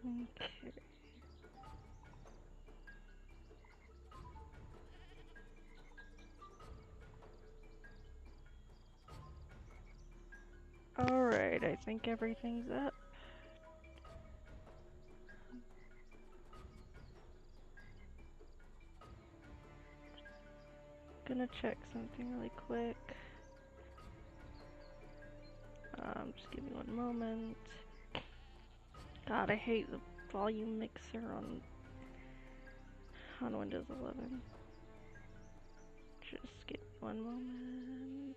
Okay. Alright, I think everything's up. Gonna check something really quick. Just give me one moment. God, I hate the volume mixer on Windows 11. Just give me one moment.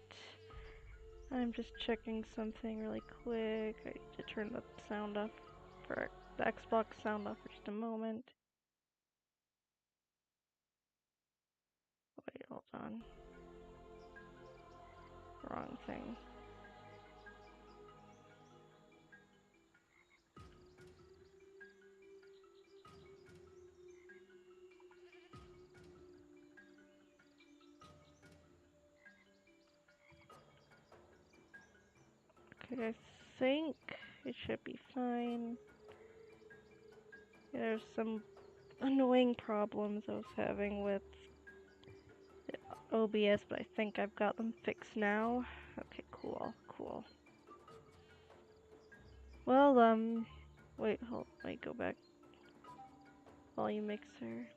I'm just checking something really quick. I need to turn the sound off for the Xbox sound off for just a moment. Wait, hold on. Wrong thing. Okay, I think it should be fine. There's some annoying problems I was having with OBS, but I think I've got them fixed now. Okay, cool, cool. Well, wait, go back. Volume mixer.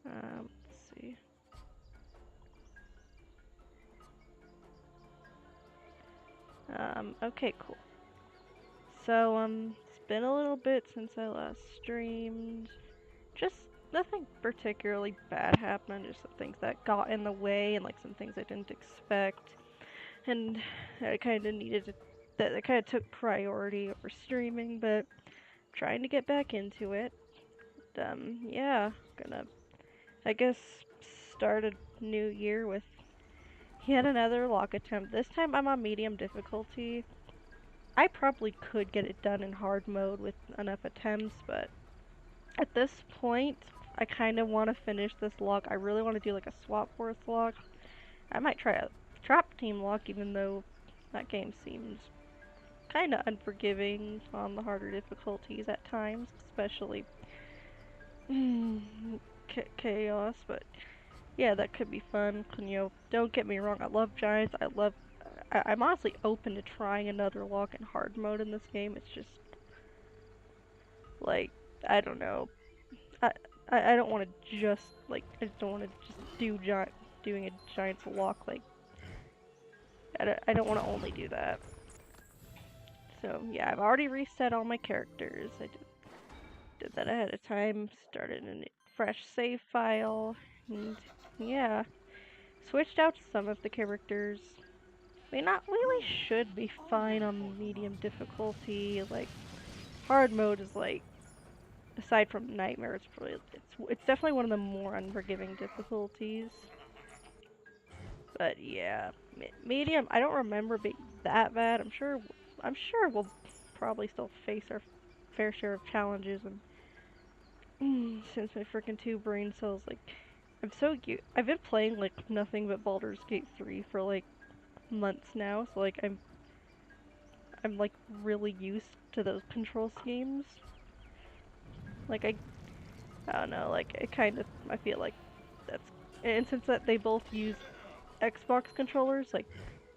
Let's see. Okay, cool. So, it's been a little bit since I last streamed. Just nothing particularly bad happened, just some things that got in the way and like some things I didn't expect. And I kind of needed to, that I kind of took priority over streaming, but trying to get back into it. Yeah, gonna, I guess, start a new year with yet another lock attempt. This time I'm on medium difficulty. I probably could get it done in hard mode with enough attempts, but at this point, I kind of want to finish this lock. I really want to do like a swap force lock. I might try a trap team lock, even though that game seems kind of unforgiving on the harder difficulties at times, especially chaos. But yeah, that could be fun. Don't get me wrong. I love Giants. I'm honestly open to trying another lock in hard mode in this game. It's just like I don't know. I I don't want to just like I just don't want to just doing a Giants lock like I don't want to only do that. So yeah, I've already reset all my characters. I did that ahead of time. Started a fresh save file, and yeah, switched out some of the characters. I mean, not really should be fine on medium difficulty. Like hard mode is like, aside from Nightmare, it's definitely one of the more unforgiving difficulties. But yeah, medium. I don't remember being that bad. I'm sure we'll probably still face our fair share of challenges. And since my freaking two brain cells, like, I've been playing like nothing but Baldur's Gate 3 for like months now. So like I'm like really used to those control schemes. Like I don't know. Like I feel like that's and since that they both use Xbox controllers, like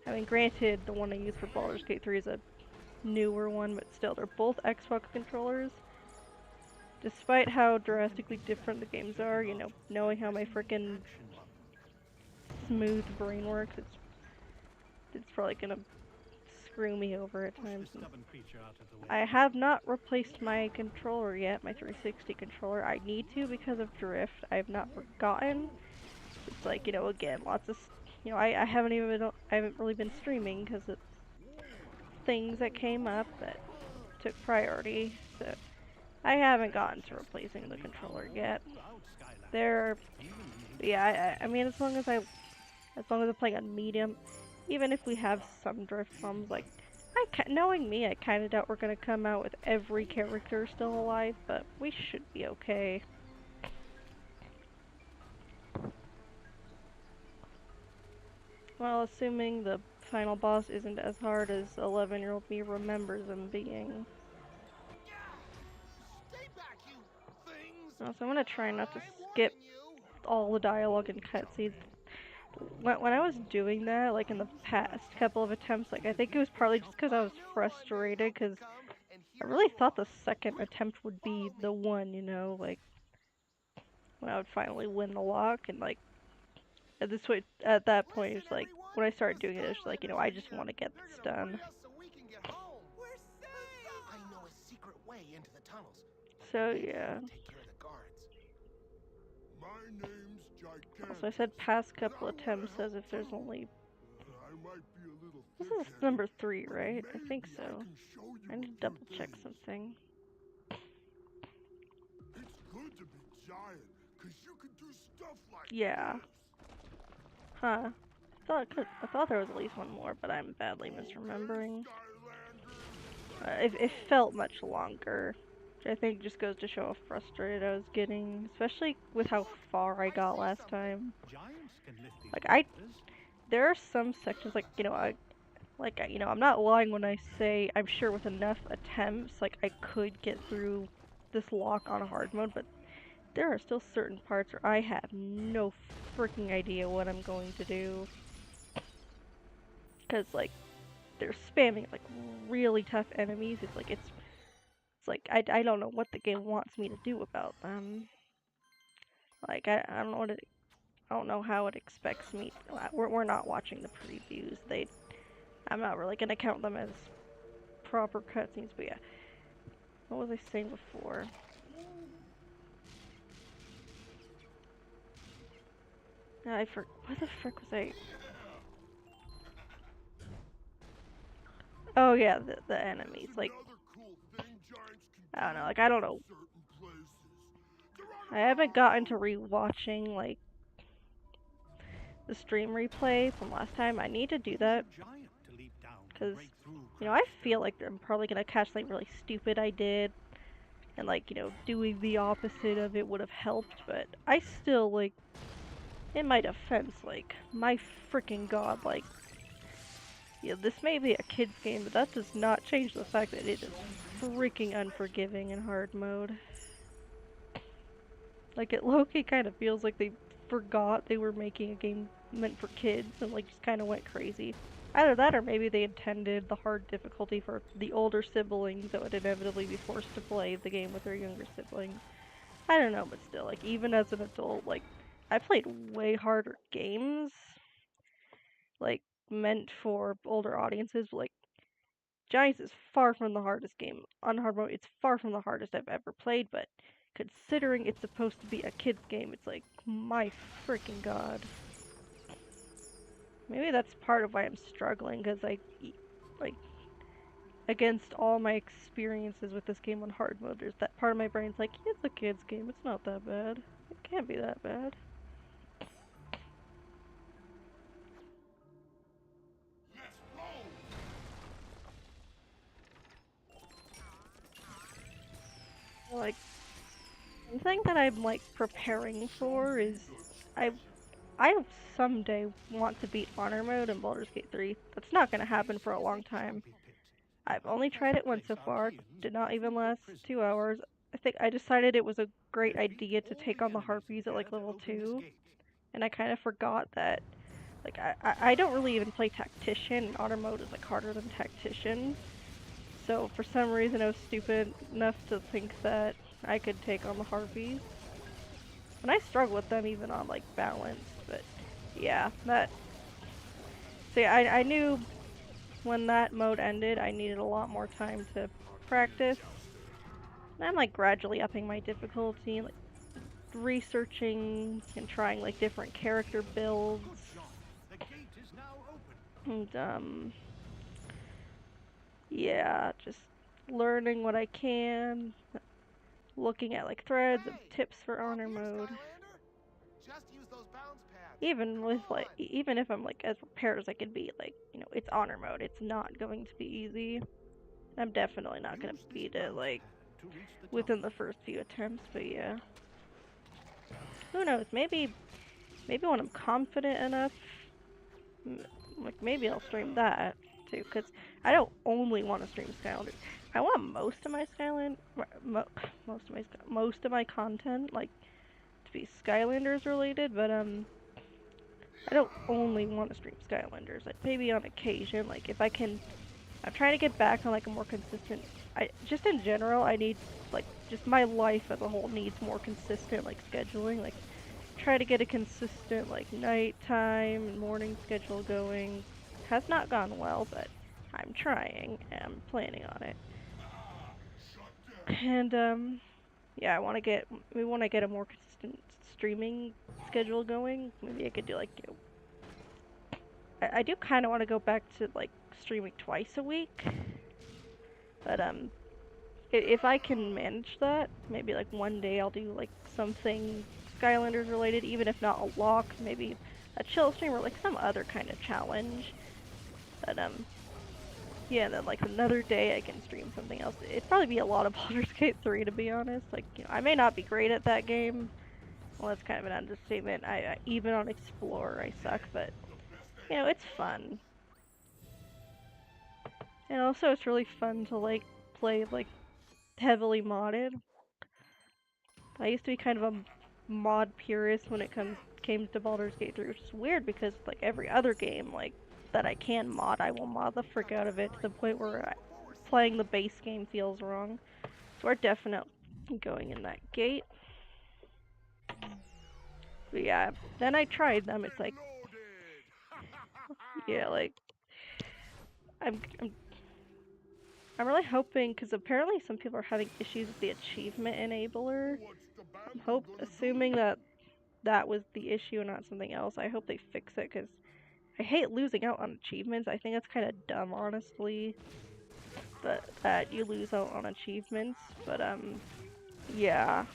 I mean, granted, the one I use for Baldur's Gate 3 is a newer one, but still, they're both Xbox controllers. Despite how drastically different the games are, knowing how my freaking smooth brain works, it's probably gonna screw me over at times. I have not replaced my controller yet, my 360 controller. I need to because of drift. I have not forgotten. It's like, again, lots of, I haven't really been streaming because of things that came up that took priority. So I haven't gotten to replacing the controller yet. Yeah, I mean, as long as I'm playing on medium, even if we have some drift bombs, like, knowing me, I kind of doubt we're gonna come out with every character still alive, but we should be okay. Well, assuming the final boss isn't as hard as 11-year-old me remembers them being. So I'm gonna try not to skip all the dialogue and cutscenes. When I was doing that, like in the past couple of attempts, like I think it was partly just because I was frustrated, because I really thought the second attempt would be the one, you know, like when I would finally win the lock, and like at that point, it's like when I started doing it, it's like, you know, I just want to get this done. So yeah. So I said past couple attempts as if there's only. This is number 3, right? I think so. I need to double check something. Yeah. Huh. I thought there was at least one more, but I'm badly misremembering. It felt much longer, which I think just goes to show how frustrated I was getting, especially with how far I got last time. Like there are some sections, like, you know, I'm not lying when I say I'm sure with enough attempts, like I could get through this lock on hard mode, but there are still certain parts where I have no freaking idea what I'm going to do. Because, like, they're spamming, like, really tough enemies. It's like, I don't know what the game wants me to do about them. Like, I don't know I don't know how it expects me. We're not watching the previews. I'm not really gonna count them as proper cutscenes, but yeah. What was I saying before? What the frick was I? Oh yeah, the enemies. Like, I don't know. Like, I don't know. I haven't gotten to rewatching like the stream replay from last time. I need to do that because, you know, I feel like I'm probably gonna catch something really stupid I did, and like, you know, doing the opposite of it would have helped. But I still, like, in my defense, like, my freaking god, like, yeah, this may be a kid's game, but that does not change the fact that it is freaking unforgiving in hard mode. Like, it low-key kind of feels like they forgot they were making a game meant for kids and, like, just kind of went crazy. Either that or maybe they intended the hard difficulty for the older siblings that would inevitably be forced to play the game with their younger siblings. I don't know, but still, like, even as an adult, like, I played way harder games, like, meant for older audiences, but, like, Giants is far from the hardest game. On hard mode, it's far from the hardest I've ever played, but considering it's supposed to be a kid's game, it's like, my freaking god. Maybe that's part of why I'm struggling, because like, against all my experiences with this game on hard mode, there's that part of my brain's like, it's a kid's game, it's not that bad. It can't be that bad. Like, the thing that I'm, like, preparing for is, I someday want to beat Honor Mode in Baldur's Gate 3. That's not gonna happen for a long time. I've only tried it once so far, did not even last 2 hours. I think I decided it was a great idea to take on the Harpies at, like, level 2, and I kind of forgot that, like, I don't really even play Tactician, and Honor Mode is, like, harder than Tactician. So for some reason I was stupid enough to think that I could take on the Harpies. And I struggle with them even on, like, balance, but yeah, that... See, I knew when that mode ended I needed a lot more time to practice. And I'm, like, gradually upping my difficulty, like, researching and trying, like, different character builds. And, yeah, just learning what I can, looking at, like, threads of tips for Honor Mode. Even with, like, even if I'm, like, as prepared as I can be, like, you know, it's Honor Mode, it's not going to be easy. I'm definitely not gonna beat it, like, within the first few attempts, but yeah. Who knows, maybe when I'm confident enough, Like, maybe I'll stream that, too, because I don't only want to stream Skylanders. I want most of my most of my content, like, to be Skylanders related, but, I don't only want to stream Skylanders. Like, maybe on occasion, like, if I can, I'm trying to get back on, like, a more consistent, just in general, I need, like, just my life as a whole needs more consistent, like, scheduling, like, try to get a consistent, like, nighttime and morning schedule going. Has not gone well, but I'm trying, and I'm planning on it. And, yeah, we want to get a more consistent streaming schedule going. Maybe I could do, like, I do kind of want to go back to, like, streaming twice a week. But, if I can manage that, maybe, like, one day I'll do, like, something Skylanders related, even if not a lock, maybe a chill stream or, like, some other kind of challenge. But, yeah, then, like, another day I can stream something else. It'd probably be a lot of Baldur's Gate 3, to be honest. Like, I may not be great at that game. Well, that's kind of an understatement. Even on Explorer, I suck, but, it's fun. And also, it's really fun to, like, play, like, heavily modded. I used to be kind of a mod purist when it came to Baldur's Gate 3, which is weird because, like, every other game, like, that I can mod, I will mod the frick out of it to the point where playing the base game feels wrong. So we're definitely going in that gate. But yeah, then I tried them. It's like, yeah, like, I'm really hoping, because apparently some people are having issues with the achievement enabler. Assuming that was the issue and not something else. I hope they fix it, because I hate losing out on achievements. I think that's kind of dumb, honestly, that you lose out on achievements. But, yeah.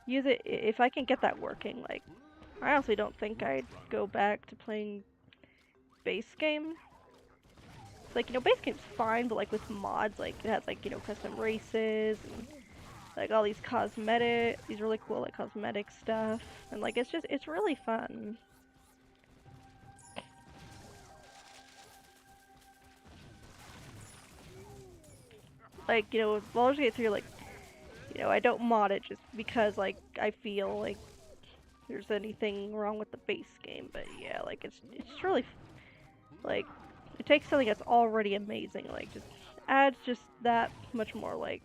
Use it if I can get that working. Like, I honestly don't think I'd go back to playing base game. It's like, base game's fine, but, like, with mods, like, it has, like, custom races and, like, all these these really cool, like, cosmetic stuff. And, like, it's really fun. Like, with Baldur's Gate 3, like, I don't mod it just because, like, I feel like there's anything wrong with the base game. But, yeah, like, it's really, like, it takes something that's already amazing, like, just adds just that much more, like,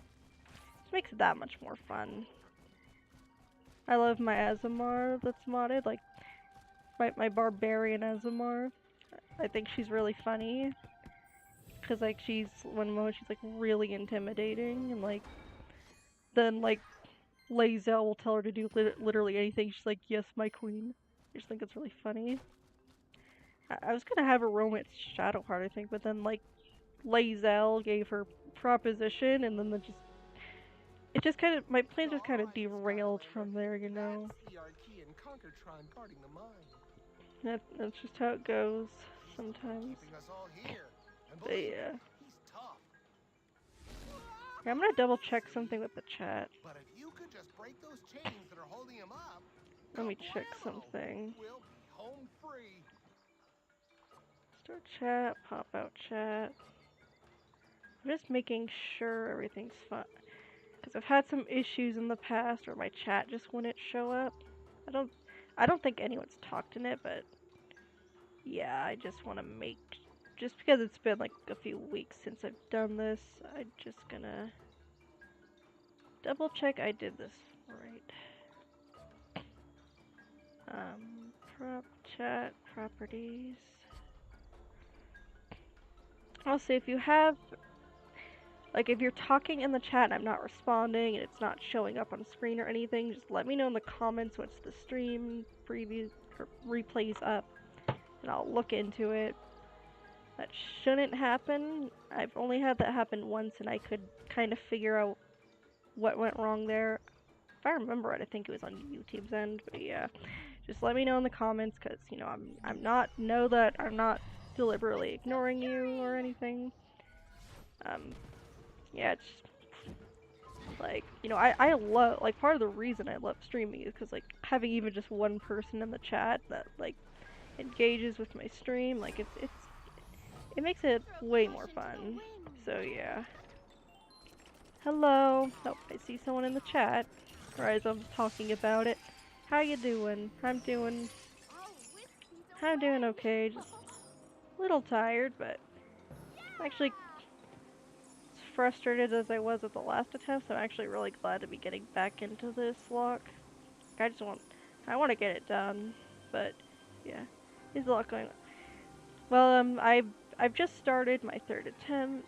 just makes it that much more fun. I love my Azamar that's modded, like, my barbarian Azamar. I think she's really funny. Because, like, one moment she's, like, really intimidating, and, like, then, like, Lae'zel will tell her to do literally anything. She's like, yes, my queen. I just think it's really funny. I was gonna have her romance Shadowheart, I think, but then, like, Lae'zel gave her proposition, and then my plan just kind of derailed from there, That's just how it goes sometimes. But yeah. I'm gonna double check something with the chat. Let me check something. Start chat, pop out chat. I'm just making sure everything's fine. Because I've had some issues in the past where my chat just wouldn't show up. I don't think anyone's talked in it, but yeah, I just want to just because it's been like a few weeks since I've done this, I'm just gonna double check I did this right. Prop chat properties. Also, if you have, like, if you're talking in the chat and I'm not responding and it's not showing up on screen or anything, just let me know in the comments once the stream preview or replays up, and I'll look into it. That shouldn't happen. I've only had that happen once, and I could kind of figure out what went wrong there. If I remember right, I think it was on YouTube's end, but yeah. Just let me know in the comments, because, I'm not deliberately ignoring you or anything. Yeah, it's like, I love, like, part of the reason I love streaming is because, like, having even just one person in the chat that, like, engages with my stream. Like it makes it way more fun. So yeah. Hello. Oh, I see someone in the chat. Or as I'm talking about it. How you doing? I'm doing okay. Just a little tired, but actually as frustrated as I was with the last attempt, so I'm actually really glad to be getting back into this lock. I want to get it done, but yeah, there's a lot going on. Well, I've just started my third attempt.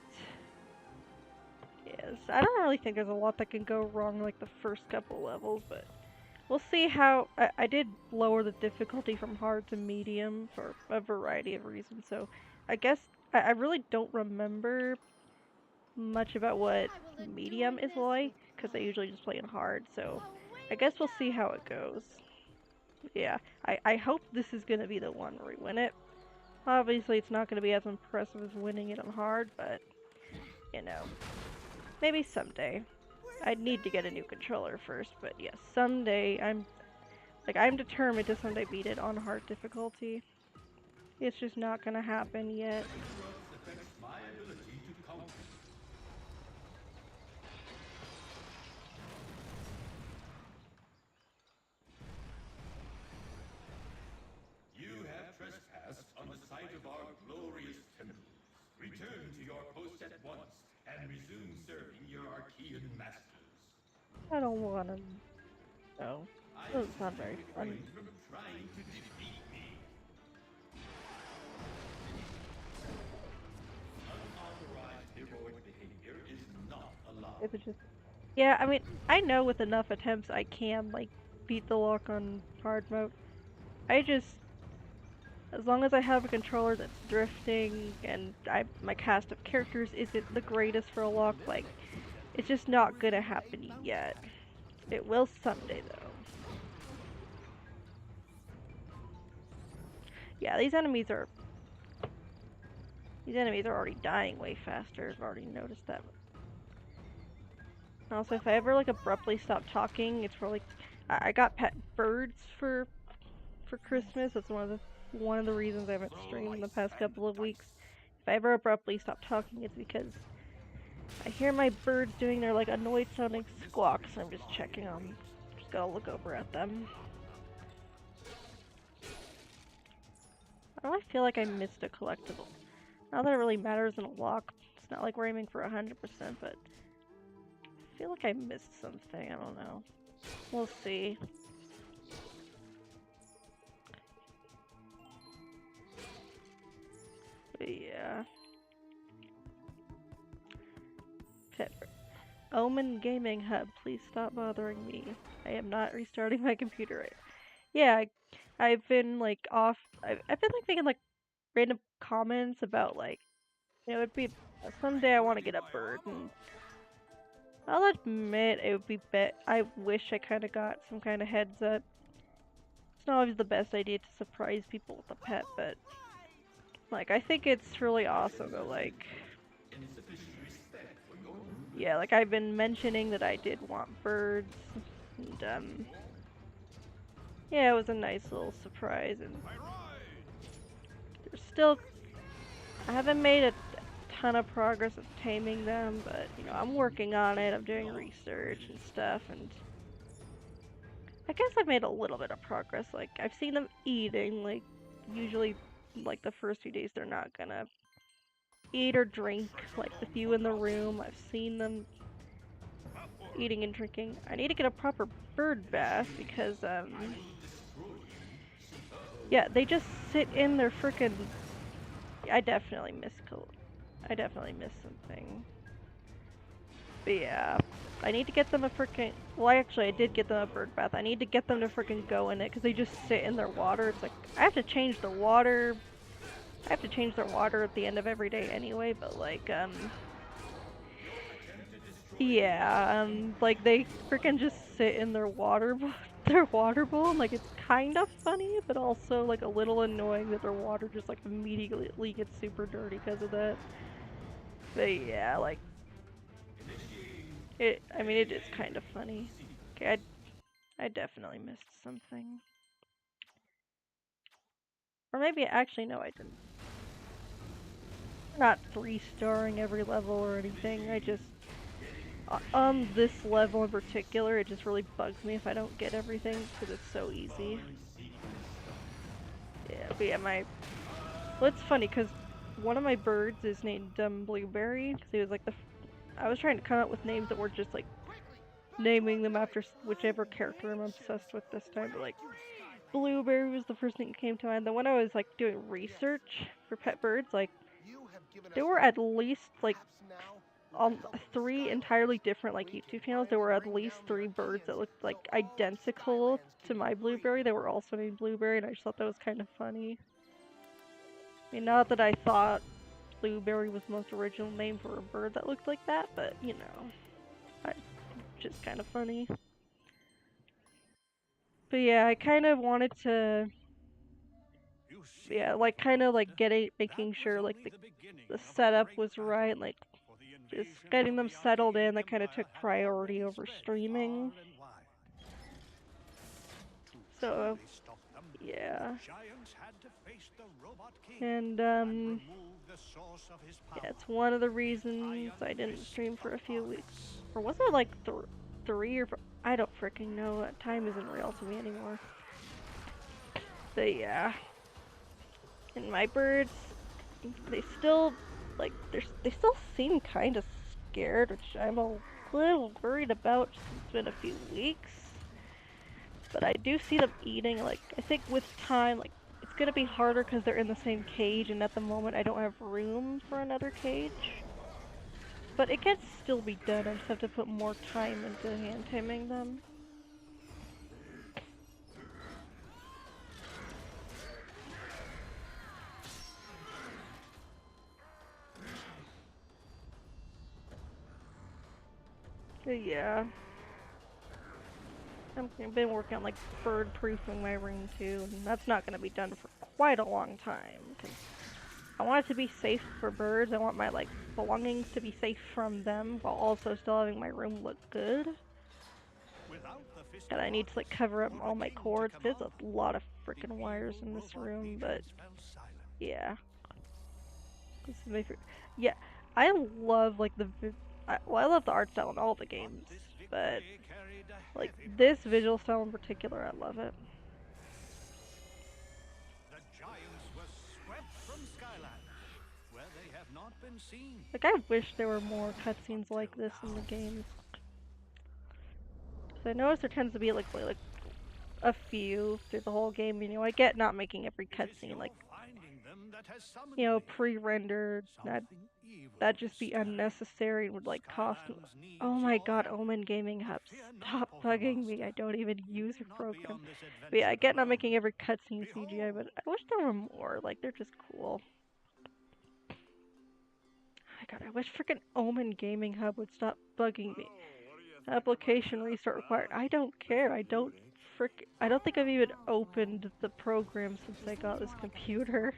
Yes, I don't really think there's a lot that can go wrong like the first couple levels, but we'll see how. I did lower the difficulty from hard to medium for a variety of reasons, so I guess I really don't remember much about what medium is like, because I usually just play in hard, so I guess we'll see how it goes. Yeah, I hope this is gonna be the one where we win it. Obviously, it's not gonna be as impressive as winning it on hard, but, you know, maybe someday. I'd need to get a new controller first, but yes, someday I'm determined to someday beat it on hard difficulty. It's just not gonna happen yet. You have trespassed on the site of our glorious temples. Return to your post at once and resume serving your Archean masters. I don't wanna. No. Doesn't sound very fun. From trying to defeat me. Unauthorized heroic behavior is not allowed. If it's just. Yeah, I mean, I know with enough attempts I can, like, beat the lock on hard mode. I just. As long as I have a controller that's drifting and my cast of characters isn't the greatest for a lock, like, it's just not gonna happen yet. It will someday, though. Yeah, these enemies are already dying way faster. I've already noticed that. Also, if I ever like abruptly stop talking, it's for like I got pet birds for Christmas. That's one of the reasons I haven't streamed in the past couple of weeks. If I ever abruptly stop talking, it's because I hear my birds doing their like annoyed sounding squawks. I'm just checking them. Just gotta look over at them. Why do I feel like I missed a collectible? Not that it really matters in a lock. It's not like we're aiming for 100%, but I feel like I missed something. I don't know. We'll see. But yeah. Pepper. Omen Gaming Hub, please stop bothering me. I am not restarting my computer right. Yeah, I've been like off. I've been like making like random comments about like, it'd be someday I want to get a bird, and I'll admit it would be I wish I kind of got some kind of heads up. It's not always the best idea to surprise people with a pet, but like I think it's really awesome to like. Yeah, like I've been mentioning that I did want birds, and yeah, it was a nice little surprise, and there's still, I haven't made a ton of progress of taming them, but you know, I'm working on it. I'm doing research and stuff, and I guess I've made a little bit of progress. Like I've seen them eating, like usually like the first few days they're not gonna eat or drink, like the few in the room. I've seen them eating and drinking. I need to get a proper bird bath because yeah, they just sit in their frickin'. I definitely missed something. But yeah, I need to get them a frickin'. Well, I did get them a bird bath. I need to get them to frickin' go in it because they just sit in their water. It's like I have to change the water. I have to change their water at the end of every day anyway. But like yeah, like they frickin' just sit in their their water bowl, and like it's kind of funny, but also like a little annoying that their water just like immediately gets super dirty because of that. But yeah, like I mean, it is kind of funny. Okay, I definitely missed something. Or maybe, actually, no, I didn't. Not 3-starring every level or anything. I just, on this level in particular, it just really bugs me if I don't get everything, because it's so easy. Yeah, but yeah, well, it's funny, because one of my birds is named Blueberry, because he was like I was trying to come up with names that were just like naming them after whichever character I'm obsessed with this time, but like Blueberry was the first thing that came to mind. Then when I was like doing research for pet birds, like there were at least like on 3 entirely different like YouTube channels, there were at least 3 birds that looked like identical to my Blueberry. They were also named Blueberry, and I just thought that was kind of funny. I mean, not that I thought Blueberry was the most original name for a bird that looked like that, but you know, just kind of funny. But yeah, I kind of wanted to, yeah, like kind of like making sure like the setup was right, like just getting them settled in. That kind of took priority over streaming. So yeah, and yeah, it's one of the reasons I didn't stream for a few weeks. Or was it like 3 or I don't freaking know. Time isn't real to me anymore. But yeah, and my birds, they still like they still seem kind of scared, which I'm a little worried about. Since it's been a few weeks, but I do see them eating. Like I think with time, like it's gonna be harder because they're in the same cage, and at the moment I don't have room for another cage. But it can still be done. I just have to put more time into hand taming them. But yeah. I've been working on like bird proofing my room too, and that's not going to be done for quite a long time. Cause I want it to be safe for birds. I want my like belongings to be safe from them, while also still having my room look good. And I need to like cover up all my cords. There's a lot of freaking wires in this room, but yeah. This is my yeah, I love like well, I love the art style in all the games, but like this visual style in particular, I love it. The giants were swept from Skyland, where they have not been seen. Like I wish there were more cutscenes like this in the games. Cause I notice there tends to be like a few through the whole game. You know, I get not making every cutscene like pre-rendered. That'd just be unnecessary and would like cost. Oh my god, Omen Gaming Hub, stop bugging me. I don't even use your program. But yeah, I get not making every cutscene CGI, but I wish there were more. Like they're just cool. Oh my god, I wish freaking Omen Gaming Hub would stop bugging me. Application restart required. I don't care. I don't think I've even opened the program since I got this computer.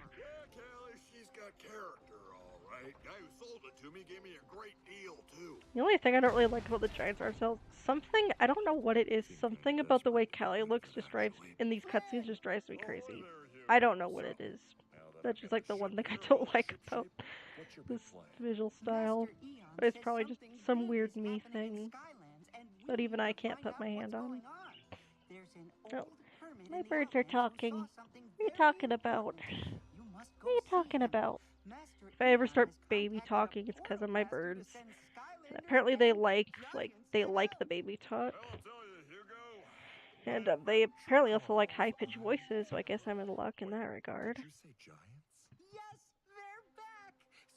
The only thing I don't really like about the Giants ourselves, something, I don't know what it is, something about the way Callie looks in these cutscenes just drives me crazy. I don't know what it is. That's just like the one thing I don't like about this visual style. But it's probably just some weird me thing that even I can't put my hand on. Oh, my birds are talking. What are you talking about? What are you talking about? If I ever start baby talking, it's because of my birds. And apparently they like the baby talk. And they apparently also like high-pitched voices, so I guess I'm in luck in that regard.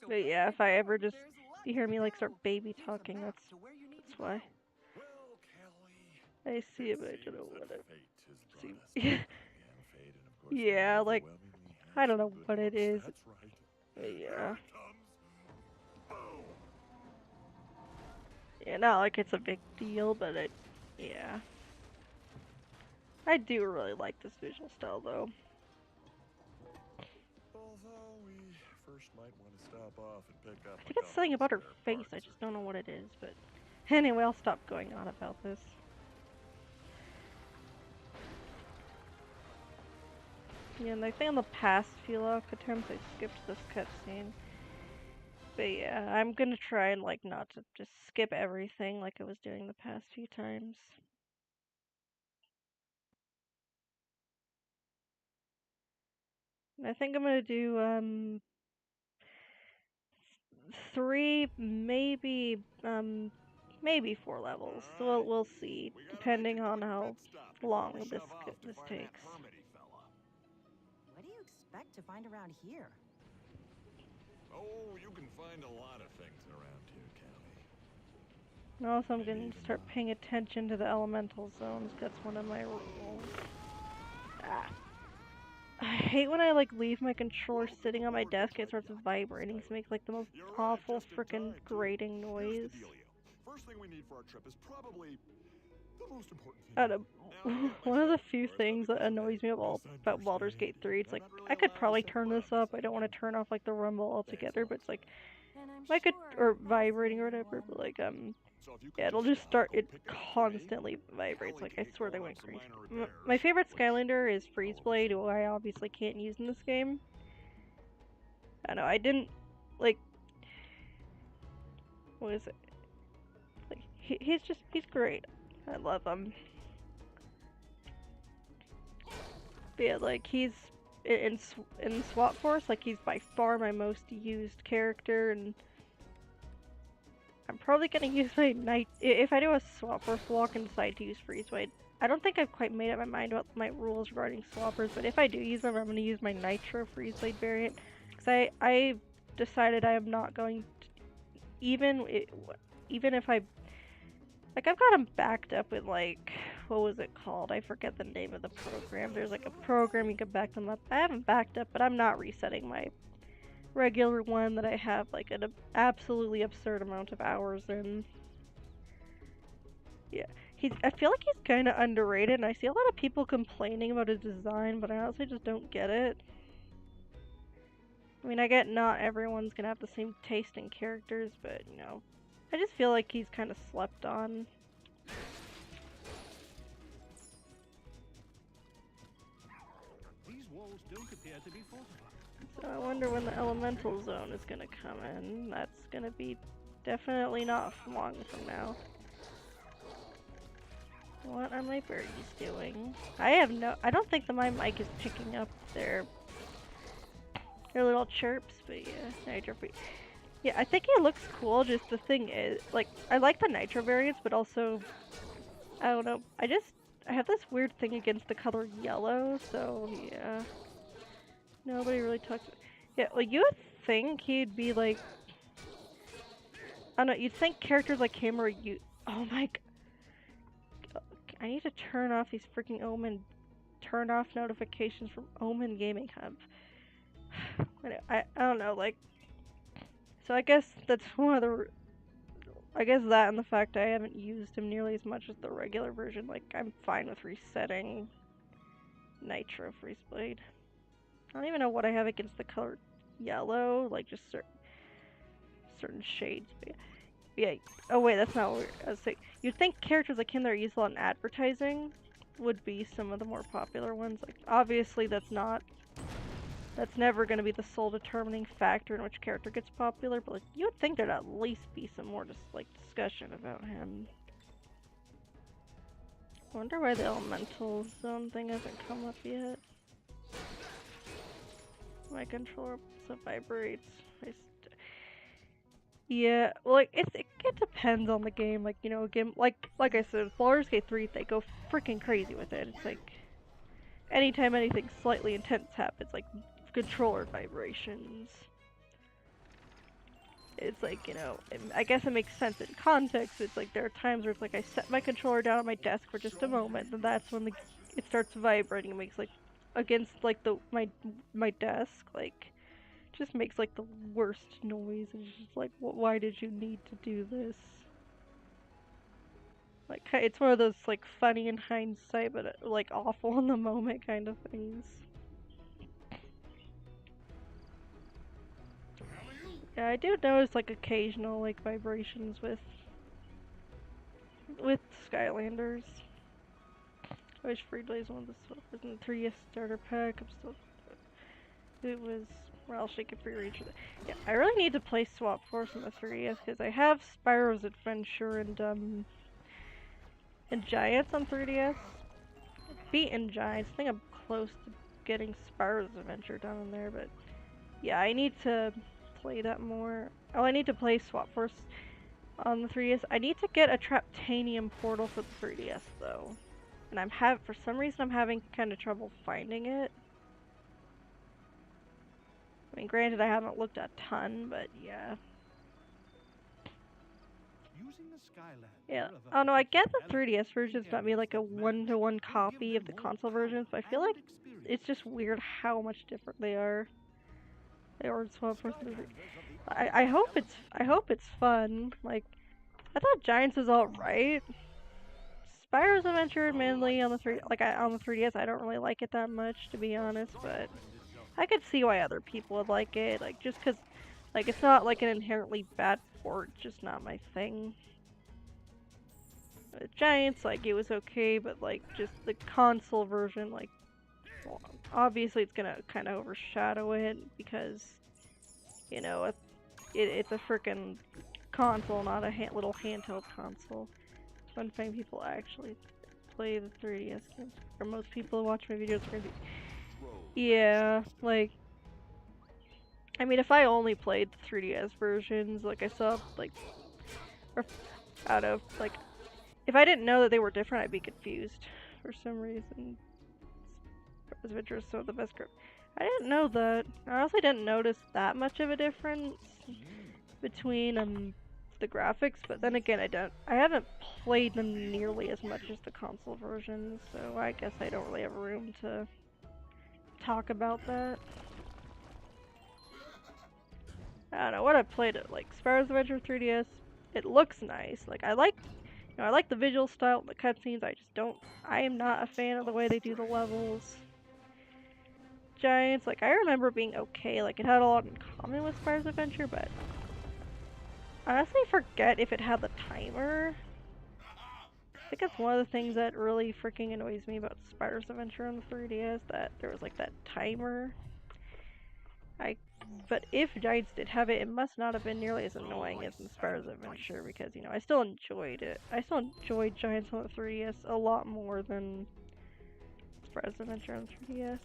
But yeah, if I ever just you hear me like start baby talking, that's why. I see it, but I don't know what it see. Yeah, like I don't know what it is. But yeah. Yeah, not like it's a big deal, but yeah. I do really like this visual style, though. I think it's something about her face, I just don't know what it is, but anyway, I'll stop going on about this. Yeah, and I think on the past few Locke attempts I skipped this cutscene. But yeah, I'm gonna try and like not to just skip everything like I was doing the past few times. And I think I'm gonna do 3, maybe 4 levels. So we'll see, depending on how long this takes. What do you expect to find around here? Oh, you can find a lot of things around here, Callie. And also, I'm gonna start paying attention to the elemental zones. That's one of my rules. Ah. I hate when I like leave my controller sitting on my desk. It starts vibrating. It makes like the most awful freaking grating noise. First thing we need for our trip is probably the most important thing. I don't know. One of the few things that annoys me about Baldur's Gate 3, it's like, I could probably turn this up. I don't want to turn off like the rumble altogether, but it's like, or vibrating or whatever, but like, yeah, it'll just start, it constantly vibrates, like, I swear they went crazy. My favorite Skylander is Freeze Blade, who I obviously can't use in this game. I know, I didn't, like, what is it? Like, he's great. I love him. But yeah, like, he's, in SWAT Force, like, he's by far my most used character, and I'm probably gonna use my if I do a SWAT Force walk and decide to use Freeze Blade. I don't think I've quite made up my mind about my rules regarding swappers, but if I do use them, I'm gonna use my Nitro Freeze Blade variant, because I decided I am not going to, even if I, like, I've got them backed up with, like, what was it called? I forget the name of the program. There's like a program you can back them up. I haven't backed up, but I'm not resetting my regular one that I have like an absolutely absurd amount of hours in. Yeah, I feel like he's kind of underrated, and I see a lot of people complaining about his design, but I honestly just don't get it. I mean, I get not everyone's gonna have the same taste in characters, but, you know, I just feel like he's kind of slept on. These walls don't appear to be fortified. So I wonder when the elemental zone is gonna come in. That's gonna be definitely not long from now. What are my birdies doing? I don't think that my mic is picking up their little chirps, but yeah, Nitro. Yeah, I think it looks cool, just the thing is, like, I like the Nitro variants, but also, I don't know, I have this weird thing against the color yellow, so yeah. Nobody really talks. Yeah, like, you would think he'd be like, I don't know, you'd think characters like him or oh my god. I need to turn off these freaking turn off notifications from Omen Gaming Hub. I don't know, like, so I guess that's one of the, I guess that and the fact I haven't used him nearly as much as the regular version, like, I'm fine with resetting Nitro Freeze Blade. I don't even know what I have against the color yellow, like, just certain shades. But yeah. Oh wait, that's not what I was saying. You'd think characters like him that are useful in advertising would be some of the more popular ones. Like, obviously that's never going to be the sole determining factor in which character gets popular, but like, you would think there'd at least be some more just like discussion about him. I wonder why the elemental zone thing hasn't come up yet. My controller also vibrates. Yeah, well, like, it depends on the game. Like, you know, again, like I said, Baldur's Gate 3, they go freaking crazy with it. It's like, anytime anything slightly intense happens, like, controller vibrations. It's like, you know, I guess it makes sense in context. It's like, there are times where it's like, I set my controller down on my desk for just a moment, and that's when it starts vibrating. It makes, like, against, like, my desk, like, just makes like the worst noise. It's just like, why did you need to do this? Like, it's one of those like funny in hindsight, but like awful in the moment kind of things. Yeah, I do notice like occasional like vibrations with Skylanders. I wish Free Blaze one of the Silvers in the 3S starter pack. I'm still it was, well, she could free reach it. Yeah, I really need to play Swap Force on the 3DS because I have Spyro's Adventure and Giants on 3DS. Beaten Giants. I think I'm close to getting Spyro's Adventure done in there, but yeah, I need to play that more. Oh, I need to play Swap Force on the 3DS. I need to get a Traptanium portal for the 3DS though, and for some reason I'm having kind of trouble finding it. I mean, granted, I haven't looked a ton, but yeah. Using the Skylander Yeah. of a Oh no, I get the particular 3DS version's not be like a one-to-one copy of the console versions, but I feel like it's just weird how much different they are. They are Swap Force. I hope it's fun. Like, I thought Giants was alright. Spyro's Adventure mainly on the on the 3DS. I don't really like it that much, to be honest, but I could see why other people would like it. Like, just 'cause like it's not like an inherently bad port, just not my thing. Giants, like, it was okay, but like just the console version, like, well, obviously it's gonna kind of overshadow it because, you know, it's a freaking console, not a little handheld console. It's fun to find people actually play the 3DS games. Or most people who watch my videos are gonna be. Yeah, like, I mean, if I only played the 3DS versions, like I saw, like, or out of, like, if I didn't know that they were different, I'd be confused for some reason. Adventure is so the best group. I didn't know that. I honestly didn't notice that much of a difference between the graphics, but then again, I haven't played them nearly as much as the console versions, so I guess I don't really have room to talk about that. I don't know what I played it like. Spyro's Adventure 3DS. It looks nice. Like, I like the visual style, the cutscenes. I am not a fan of the way they do the levels. Giants, like, I remember being okay. Like, it had a lot in common with Spyro's Adventure, but I honestly forget if it had the timer. I think that's one of the things that really freaking annoys me about Spyro's Adventure on the 3DS, that there was like that timer. But if Giants did have it, it must not have been nearly as annoying as in Spyro's Adventure, because, you know, I still enjoyed it. I still enjoyed Giants on the 3DS a lot more than Spyro's Adventure on the 3DS.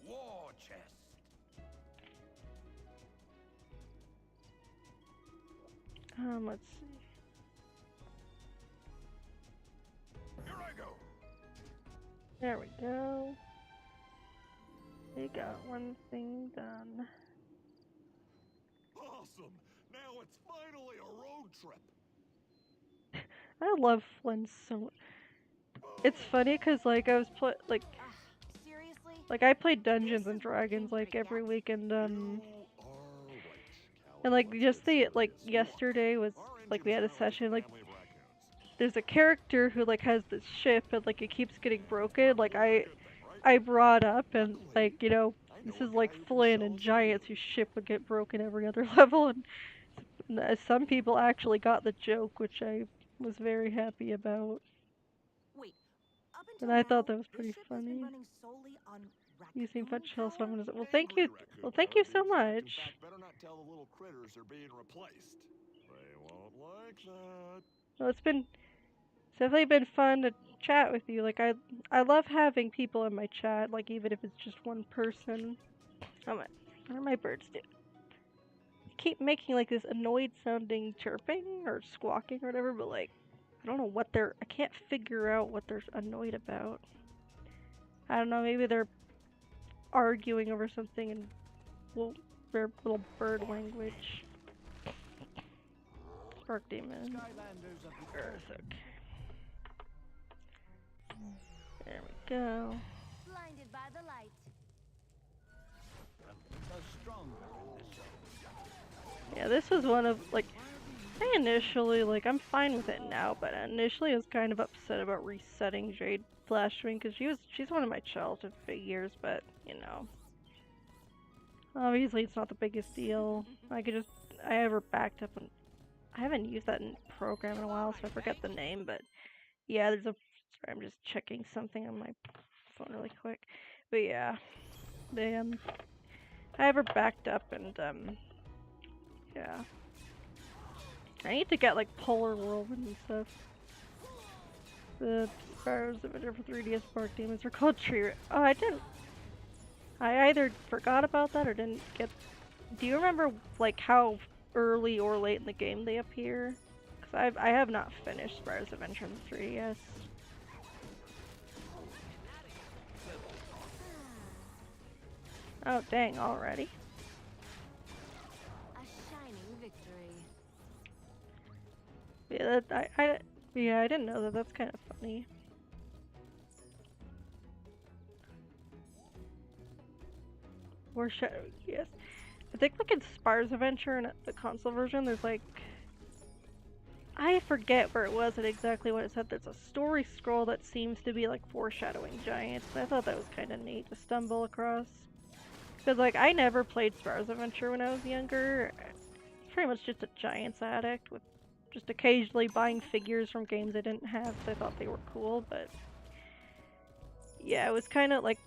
War chest. Let's see. Here I go. There we go. We got one thing done. Awesome! Now it's finally a road trip. I love Flynn so much. It's funny because, like, Seriously? like, I played Dungeons and Dragons, like, every weekend, and, like, just yesterday was, like, we had a session, like, there's a character who, like, has this ship, and, like, it keeps getting broken. Like, I brought up, and, like, you know, this is like Flynn and Giants whose ship would get broken every other level, and some people actually got the joke, which I was very happy about. Wait, up And until I thought now, that was pretty this ship has been funny. running solely on You seem raccoon fun chill, so I'm power? gonna. Well, thank you. Well, thank you so much. In fact, better not tell the little critters they're being replaced. They won't like that. Well, it's definitely been fun to chat with you. Like, I love having people in my chat. Like, even if it's just one person. Oh my, what are my birds doing? Keep making like this annoyed sounding chirping or squawking or whatever, but like, I don't know what I can't figure out what they're annoyed about. I don't know, maybe they're arguing over something in their little bird language. Spark Demon. Skylanders of the Earth, okay. There we go. Blinded by the light. the stronger in this. Yeah, this was one of, like, I initially, like, I'm fine with it now, but initially I was kind of upset about resetting Jade Flashwing, because she's one of my childhood figures, but, you know. Obviously it's not the biggest deal. I have her backed up on I haven't used that program in a while, so I forget the name, but yeah, there's a. Sorry, I'm just checking something on my phone really quick. But yeah, they I have her backed up and yeah. I need to get like Polar Whirlwind and stuff. The Spyros Adventure for 3DS board games are called Tree. Oh, I didn't. I either forgot about that or didn't get. Do you remember like how early or late in the game they appear? Because I have not finished Spyro's Adventure on the 3DS. Oh dang! Already. A shining victory. Yeah, yeah, I didn't know that. That's kind of funny. Foreshadowing, yes. I think like in Spyro's Adventure and the console version, there's like I forget where it was and exactly what it said. There's a story scroll that seems to be like foreshadowing giants. I thought that was kind of neat to stumble across. Because like I never played Spyro's Adventure when I was younger. It's pretty much just a giants addict with just occasionally buying figures from games I didn't have because I thought they were cool. But yeah, it was kind of like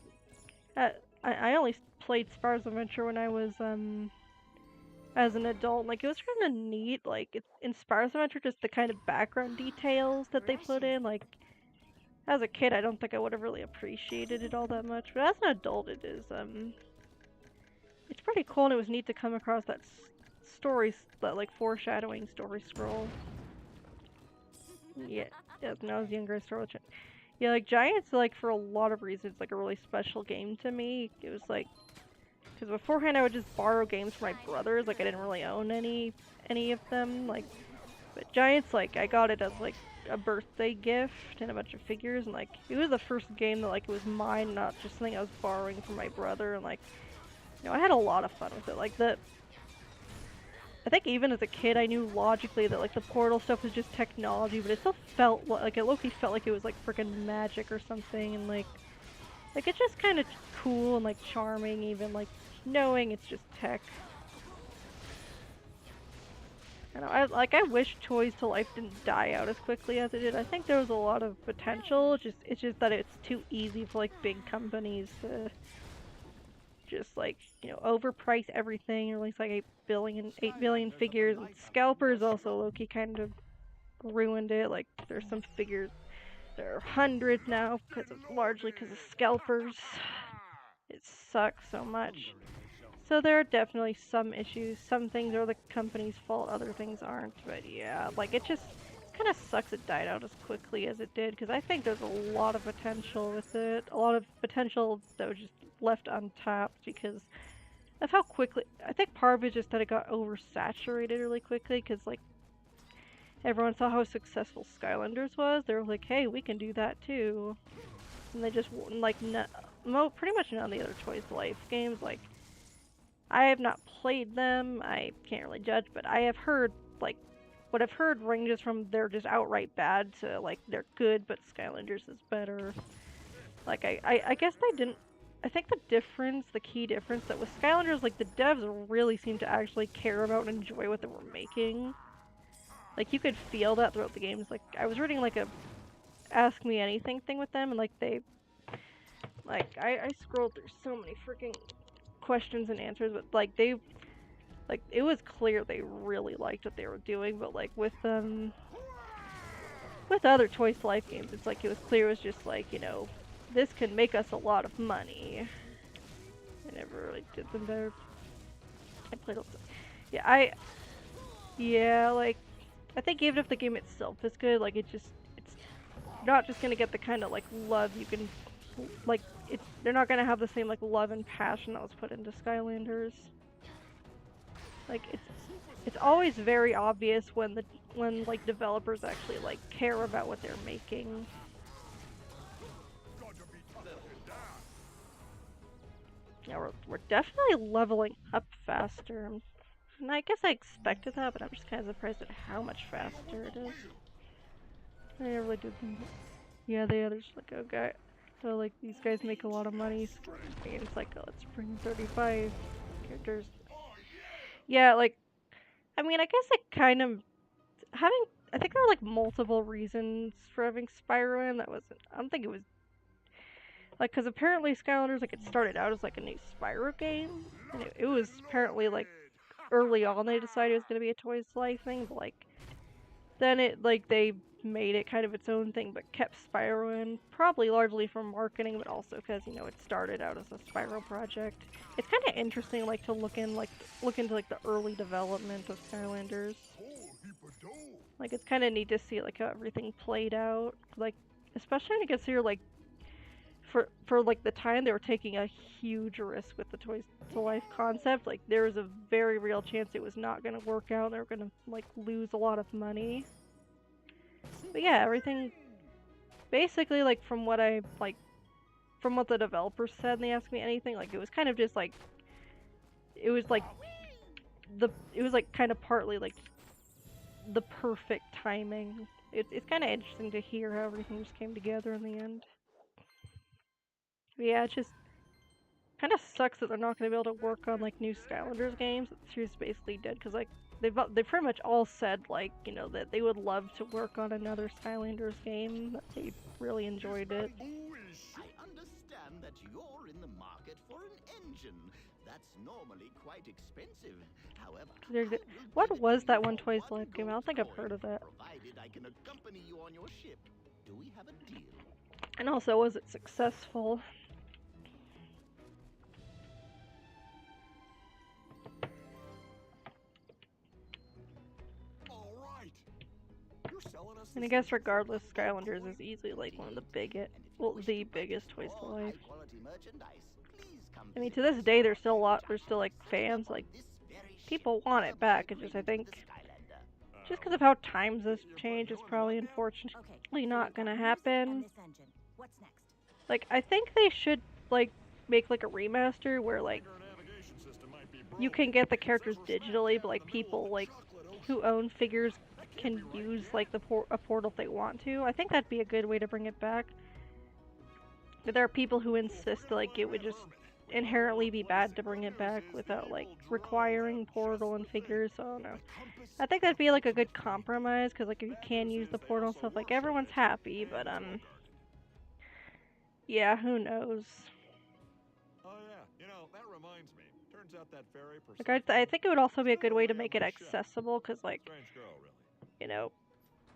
I only played Spyro's Adventure when I was as an adult. Like it was kind of neat. Like it's in Spyro's Adventure, just the kind of background details that they put in. Like as a kid, I don't think I would have really appreciated it all that much. But as an adult, it is it's pretty cool, and it was neat to come across that story, that like foreshadowing story scroll. Yeah, yeah. When I was younger, I started watching. Yeah, like Giants, like for a lot of reasons, like a really special game to me. It was like, because beforehand I would just borrow games from my brothers. Like I didn't really own any of them. Like, but Giants, like I got it as like a birthday gift and a bunch of figures, and like it was the first game that like it was mine, not just something I was borrowing from my brother. And like, you know, I had a lot of fun with it. Like I think even as a kid, I knew logically that like the portal stuff was just technology, but it still felt like it low-key felt like it was like freaking magic or something, and like it's just kind of cool and like charming, even like knowing it's just tech. I know, I wish Toys to Life didn't die out as quickly as it did. I think there was a lot of potential. It's just that it's too easy for like big companies to just like, you know, overprice everything, release like 8 billion figures, and scalpers also low-key kind of ruined it. Like there's some figures, there are hundreds now largely because of scalpers. It sucks so much. So there are definitely some issues. Some things are the company's fault, other things aren't. But yeah, like it just kind of sucks it died out as quickly as it did, because I think there's a lot of potential with it. A lot of potential that was just left untapped because of how quickly. I think part of it is just that it got oversaturated really quickly, because like everyone saw how successful Skylanders was. They were like, hey, we can do that too. And they just, like, pretty much none of the other Toys Life games, like, I have not played them, I can't really judge, but I have heard, like, what I've heard ranges from they're just outright bad to, like, they're good, but Skylanders is better. Like, I guess they didn't, I think the key difference that with Skylanders, like, the devs really seem to actually care about and enjoy what they were making. Like, you could feel that throughout the games. Like, I was reading, like, a Ask Me Anything thing with them, and, like, I scrolled through so many freaking questions and answers, but, like, it was clear they really liked what they were doing, but, like, with other Toys to Life games, it's like, it was clear it was just, like, you know, this can make us a lot of money. I never really did them better. I played all the... Yeah, like, I think even if the game itself is good, like, it's not just gonna get the kind of, like, love you can, like, they're not gonna have the same, like, love and passion that was put into Skylanders. Like, it's always very obvious when like, developers actually, like, care about what they're making. Yeah, we're definitely leveling up faster. And I guess I expected that, but I'm just kind of surprised at how much faster it is. I never really did think. Yeah, the others like, okay. So like these guys make a lot of money. It's like, oh, let's bring 35 characters. Yeah, like, I mean, I guess it kind of having, I think there were like multiple reasons for having Spyro in. That wasn't, I don't think it was like, because apparently Skylanders, like, it started out as like a new Spyro game, and it was apparently like early on they decided it was gonna be a Toys to Life thing, but like then it like they made it kind of its own thing, but kept Spyro in, probably largely for marketing, but also because it started out as a Spyro project. It's kind of interesting, like to look into like the early development of Skylanders. Like it's kind of neat to see like how everything played out, like especially when you consider like for like the time they were taking a huge risk with the Toys to Life concept. Like there was a very real chance it was not going to work out. They were going to like lose a lot of money. But yeah, everything basically like from what the developers said, and they asked me anything, like it was kind of just like it was like kind of partly like the perfect timing. It's kind of interesting to hear how everything just came together in the end. But yeah, it just kind of sucks that they're not going to be able to work on like new Skylanders games. The series basically did, because like they pretty much all said like that they would love to work on another Skylanders game. That they really enjoyed it. I understand that you're in the market for an engine. That's normally quite expensive. However, What was that one Toys to Life game? I don't think I've heard of that. Provided I can accompany you on your ship. Do we have a deal? And also, was it successful? And I guess regardless, Skylanders is easily like one of the biggest Toys to Life. I mean, to this day, there's still like fans, like people want it back. It's just I think just because of how times has changed, it's probably unfortunately not gonna happen. Like I think they should like make like a remaster where like you can get the characters digitally, but like people like who own figures can use like a portal if they want to. I think that'd be a good way to bring it back. But there are people who insist like it would just inherently be bad to bring it back without like requiring portal and figures. So I don't know. I think that'd be like a good compromise, because like if you can use the portal and stuff, like everyone's happy. But yeah, who knows? Oh yeah, that reminds me. Turns out that fairy. Like I think it would also be a good way to make it accessible, because like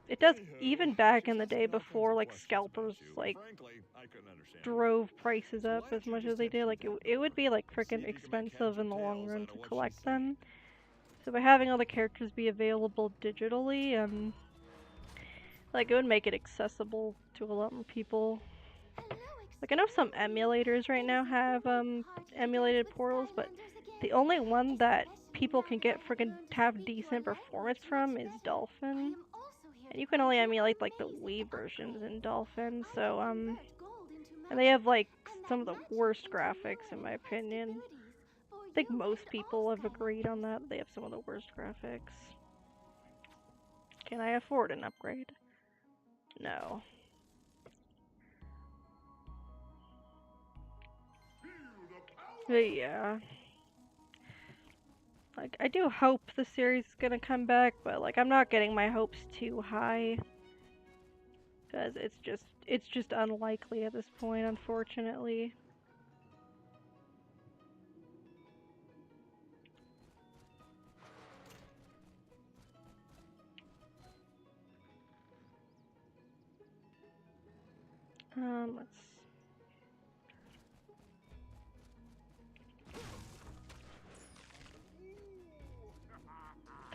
it does, even back in the day before like scalpers like drove prices up as much as they did, like it would be like freaking expensive in the long run to collect them. So by having all the characters be available digitally, like it would make it accessible to a lot more people. Like I know some emulators right now have emulated portals, but the only one that people can have decent performance from is Dolphin. And you can only emulate like the Wii versions in Dolphin, so and they have like some of the worst graphics in my opinion. I think most people have agreed on that. They have some of the worst graphics. Can I afford an upgrade? No. But yeah. Like, I do hope the series is gonna come back, but like I'm not getting my hopes too high, because it's just unlikely at this point, unfortunately. Let's.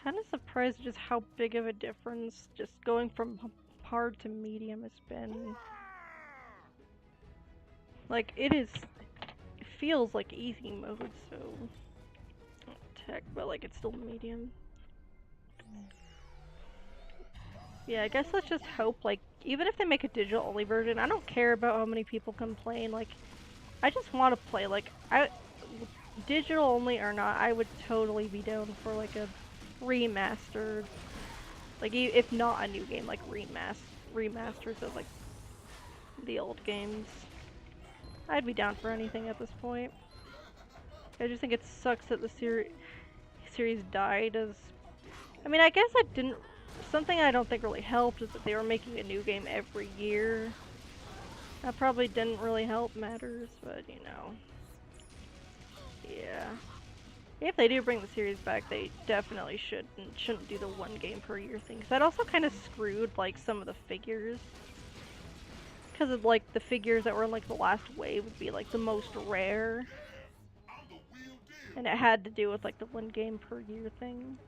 Kind of surprised just how big of a difference just going from hard to medium has been. Like it feels like easy mode, so not tech, but like it's still medium. Yeah, I guess let's just hope, like, even if they make a digital only version, I don't care about how many people complain. Like, I just want to play. Like, digital only or not, I would totally be down for like a remastered, like if not a new game, like remasters of like the old games. I'd be down for anything at this point. I just think it sucks that the series died. I mean, I guess it didn't something I don't think really helped is that they were making a new game every year. That probably didn't really help matters, but you know. Yeah. If they do bring the series back, they definitely shouldn't do the one game per year thing. Cause that also kind of screwed like some of the figures. Because of like the figures that were in like the last wave would be like the most rare. And it had to do with like the one game per year thing.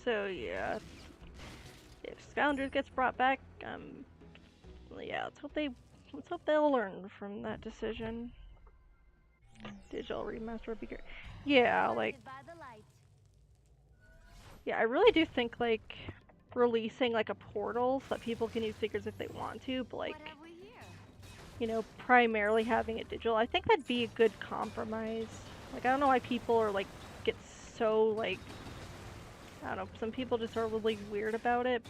So yeah, if Skylanders gets brought back, yeah, let's hope they'll learn from that decision. Digital remaster would be great. Yeah, like, yeah, I really do think like releasing like a portal so that people can use figures if they want to, but like, you know, primarily having it digital, I think that'd be a good compromise. Like, I don't know why people are like get so like, I don't know, some people just are really weird about it.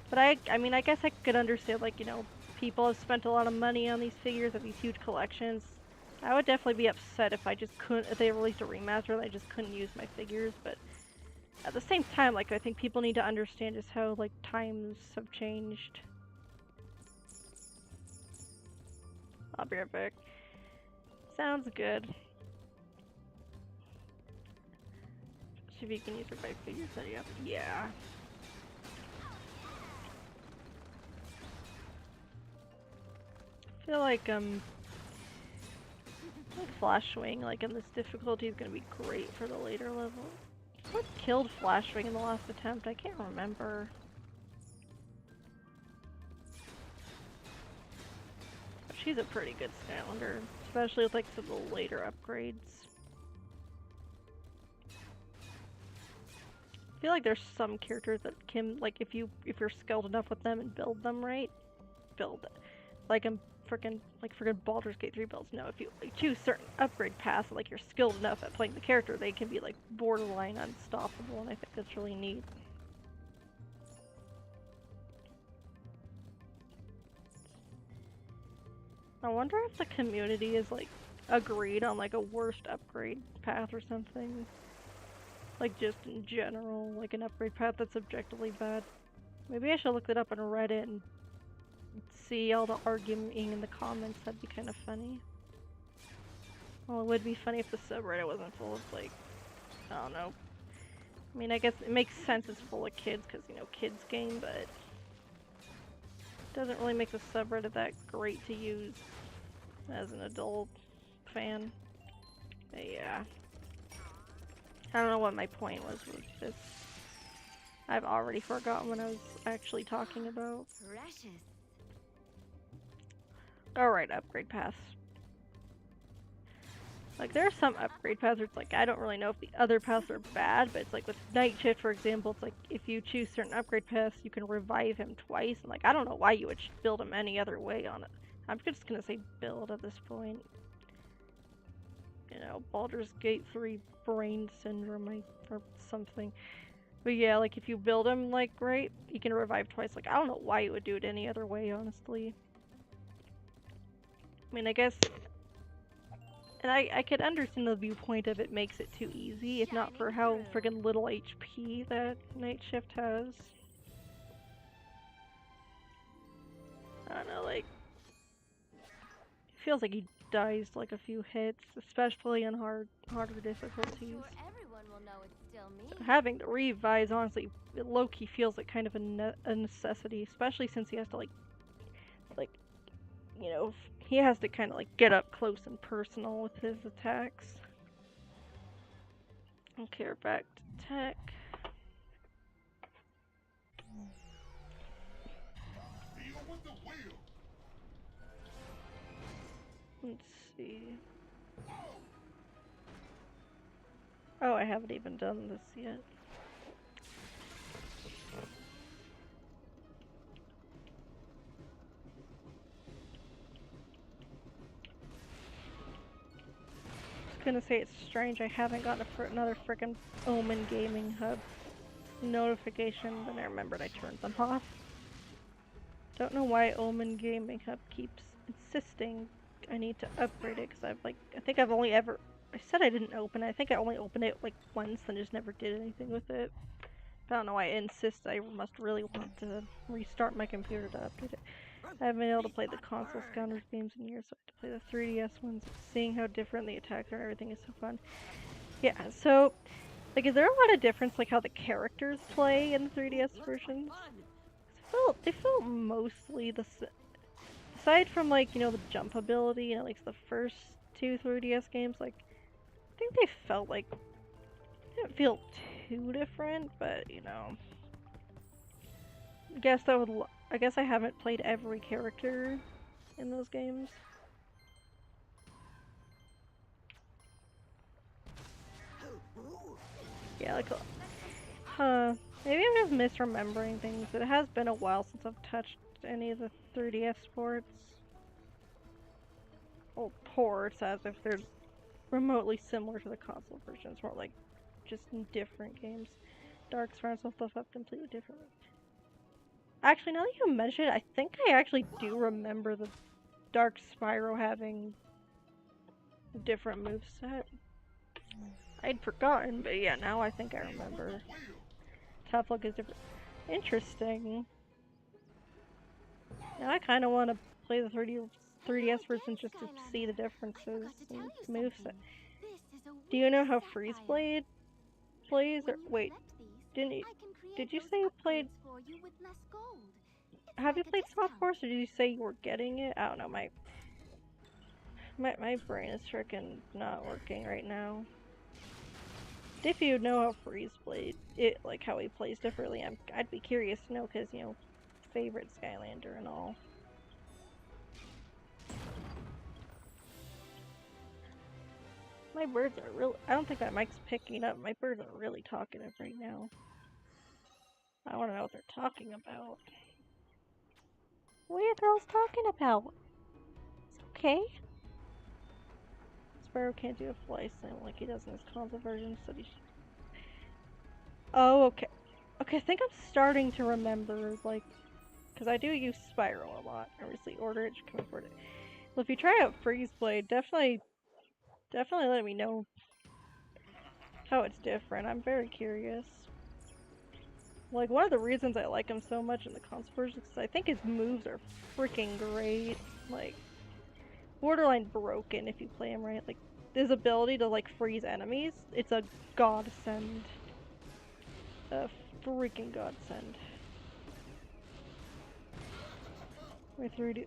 But I mean, I guess I could understand, like, you know, people have spent a lot of money on these figures of these huge collections. I would definitely be upset if I just couldn't, if they released a remaster and I just couldn't use my figures, but at the same time, like, I think people need to understand just how, like, times have changed. I'll be right back. Sounds good. See if you can use your bike figures, yeah. I feel like Flash Swing, like in this difficulty, is gonna be great for the later level. What killed Flash Swing in the last attempt? I can't remember. She's a pretty good Skylander, especially with like some of the later upgrades. I feel like there's some characters that can, like, if you're skilled enough with them and build them right, build it. Like freaking Baldur's Gate 3 builds. No, if you choose certain upgrade paths, like you're skilled enough at playing the character, they can be like borderline unstoppable, and I think that's really neat. I wonder if the community is like agreed on like a worst upgrade path or something. Like just in general, like an upgrade path that's objectively bad. Maybe I should look that up on Reddit and see all the arguing in the comments. That'd be kind of funny. Well, it would be funny if the subreddit wasn't full of, like, I don't know. I mean, I guess it makes sense it's full of kids because, you know, kids game, but it doesn't really make the subreddit that great to use as an adult fan. But yeah. I don't know what my point was with this. I've already forgotten what I was actually talking about. Precious. Alright, upgrade paths. Like, there are some upgrade paths where it's like, I don't really know if the other paths are bad, but it's like with Night Shift, for example, it's like, if you choose certain upgrade paths, you can revive him twice, and like, I don't know why you would build him any other way on it. I'm just gonna say build at this point. You know, Baldur's Gate 3 brain syndrome or something. But yeah, like, if you build him, like, right, you can revive twice. Like, I don't know why you would do it any other way, honestly. I mean, I guess, and I could understand the viewpoint of it makes it too easy, if not for how friggin' little HP that Night Shift has. I don't know, like, it feels like he dies like a few hits, especially in harder difficulties. Everyone will know it's still me. So having to revise, honestly, low-key feels like kind of a necessity, especially since he has to, like, you know, he has to kind of like get up close and personal with his attacks. Okay, we're back to tech. Let's see. Oh, I haven't even done this yet. Gonna say it's strange I haven't gotten another frickin' Omen Gaming Hub notification, but I remembered I turned them off. Don't know why Omen Gaming Hub keeps insisting I need to upgrade it, because I think I've only ever I said I didn't open it. I think I only opened it like once and just never did anything with it. I don't know why I insist I must really want to restart my computer to update it. I haven't been able to play the console Skylanders games in years, so I have to play the 3DS ones. Seeing how different the attacks are and everything is so fun. Yeah, so, like, is there a lot of difference, like, how the characters play in the 3DS versions? They felt mostly the same. Aside from, like, you know, the jump ability, you know, like, the first two 3DS games, like, I think they felt like, they didn't feel too different, but, you know. I guess I haven't played every character in those games. Yeah, like, maybe I'm just misremembering things. It has been a while since I've touched any of the 3DS ports. Well, ports, as if they're remotely similar to the console versions, more like just in different games. Dark surrounds stuff up completely differently. Actually, now that you mention it, I think I actually do remember the Dark Spyro having a different moveset. I'd forgotten, but yeah, now I think I remember. Tough Luck is different. Interesting. Now I kind of want to play the 3DS version just to see the differences in moveset. Do you know how Freeze Blade plays? Or wait, did you say you played? Have you played Soft Force, or did you say you were getting it? I don't know. My brain is freaking not working right now. If you know how Freeze Blade, like how he plays differently, I'd be curious to know, because, you know, favorite Skylander and all. My birds are real. I don't think that mic's picking up. My birds are really talkative right now. I want to know what they're talking about. What are you girls talking about? It's okay. Sparrow can't do a fly slam like he does in his console version, so oh, okay. Okay, I think I'm starting to remember, like, because I do use Spyro a lot. Obviously, order it, you can afford it. Well, if you try out Freeze Blade, definitely let me know how it's different. I'm very curious. Like, one of the reasons I like him so much in the console version is because I think his moves are freaking great. Like, borderline broken if you play him right. Like, his ability to, like, freeze enemies, it's a godsend. A freaking godsend. My 3D.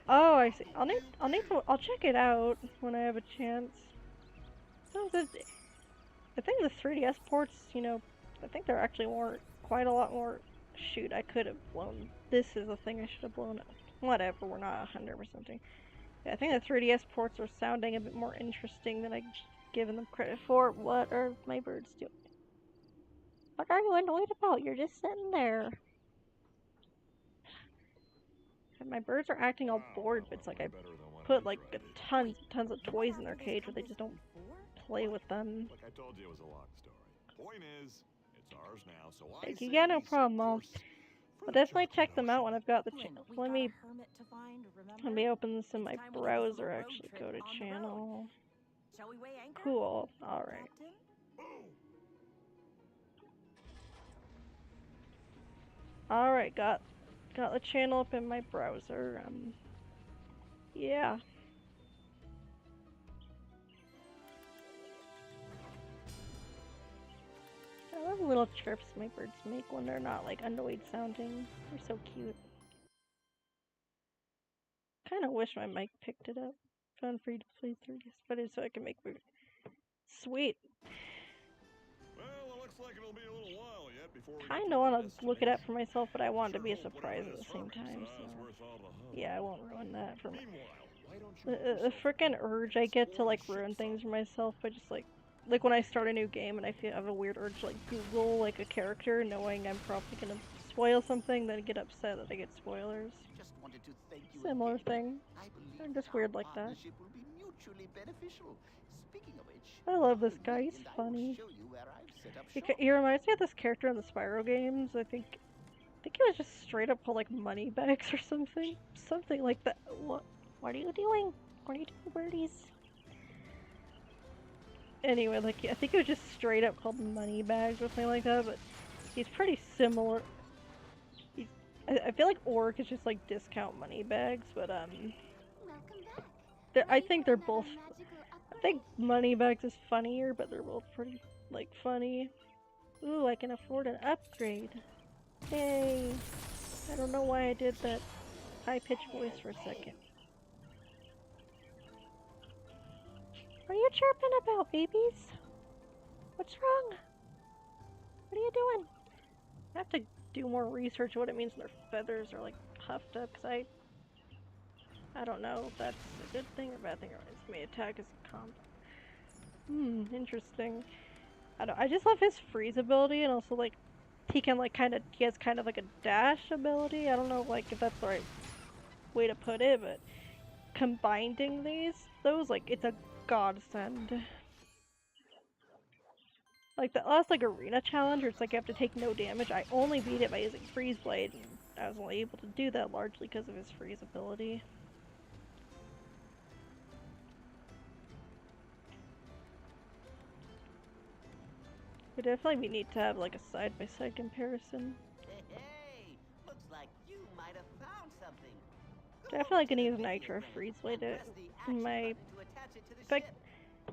Oh, I see. I'll check it out when I have a chance. I think the 3DS ports, you know, I think there actually weren't quite a lot more. Shoot, I could have blown. This is the thing I should have blown up. Whatever, we're not 100%ing. Yeah, I think the 3DS ports are sounding a bit more interesting than I've given them credit for. What are my birds doing? What are you annoyed about? You're just sitting there. My birds are acting all bored, but it's like I put like tons of toys in their cage, but they just don't play with them. Like I told you, it was a long story. Point is, it's ours now, so Like, yeah, no problem. I'll definitely check them out when I've got the channel. Let me open this in my browser. Actually, go to channel. Cool. All right. All right. Got the channel up in my browser. Yeah. I love the little chirps my birds make when they're not like annoyed sounding. They're so cute. Kind of wish my mic picked it up. Found free to play 3DS, but it's so I can make movies. Sweet. Well, it looks like it'll be a little while yet before we Kinda want to look it up for myself, but I want it to be a surprise at the same time, so yeah, I won't ruin that for me. The frickin' urge I get to like ruin things for myself by just like when I start a new game and I have a weird urge to like Google like a character knowing I'm probably gonna spoil something, then I get upset that I get spoilers. Similar thing. I'm just weird like that. I love this guy, he's funny. He reminds me of this character in the Spyro games. I think think it was just straight up called like money bags or something. Something like that. What are you doing? What are you doing, birdies? Anyway, like I think it was just straight up called money bags or something like that, but he's pretty similar. I feel like Orc is just like discount money bags, but Welcome back. I Ready think for they're another both. magical I think upgrade? money bags is funnier, but they're both pretty like funny. Ooh, I can afford an upgrade. Yay! I don't know why I did that high-pitched voice for a second. What are you chirping about, babies? What's wrong? What are you doing? I have to do more research what it means when their feathers are like puffed up, because I don't know if that's a good thing or bad thing, or it's may attack as a combo. Interesting. I just love his freeze ability, and also like he can like he has kind of like a dash ability. I don't know like if that's the right way to put it, but combining those like it's a godsend. Like the last like arena challenge where it's like you have to take no damage, I only beat it by using freeze blade, and I was only able to do that largely because of his freeze ability. We definitely need to have like a side-by-side comparison. Hey, looks like you might have found something. Definitely gonna use Nitro Freeze Blade in my. I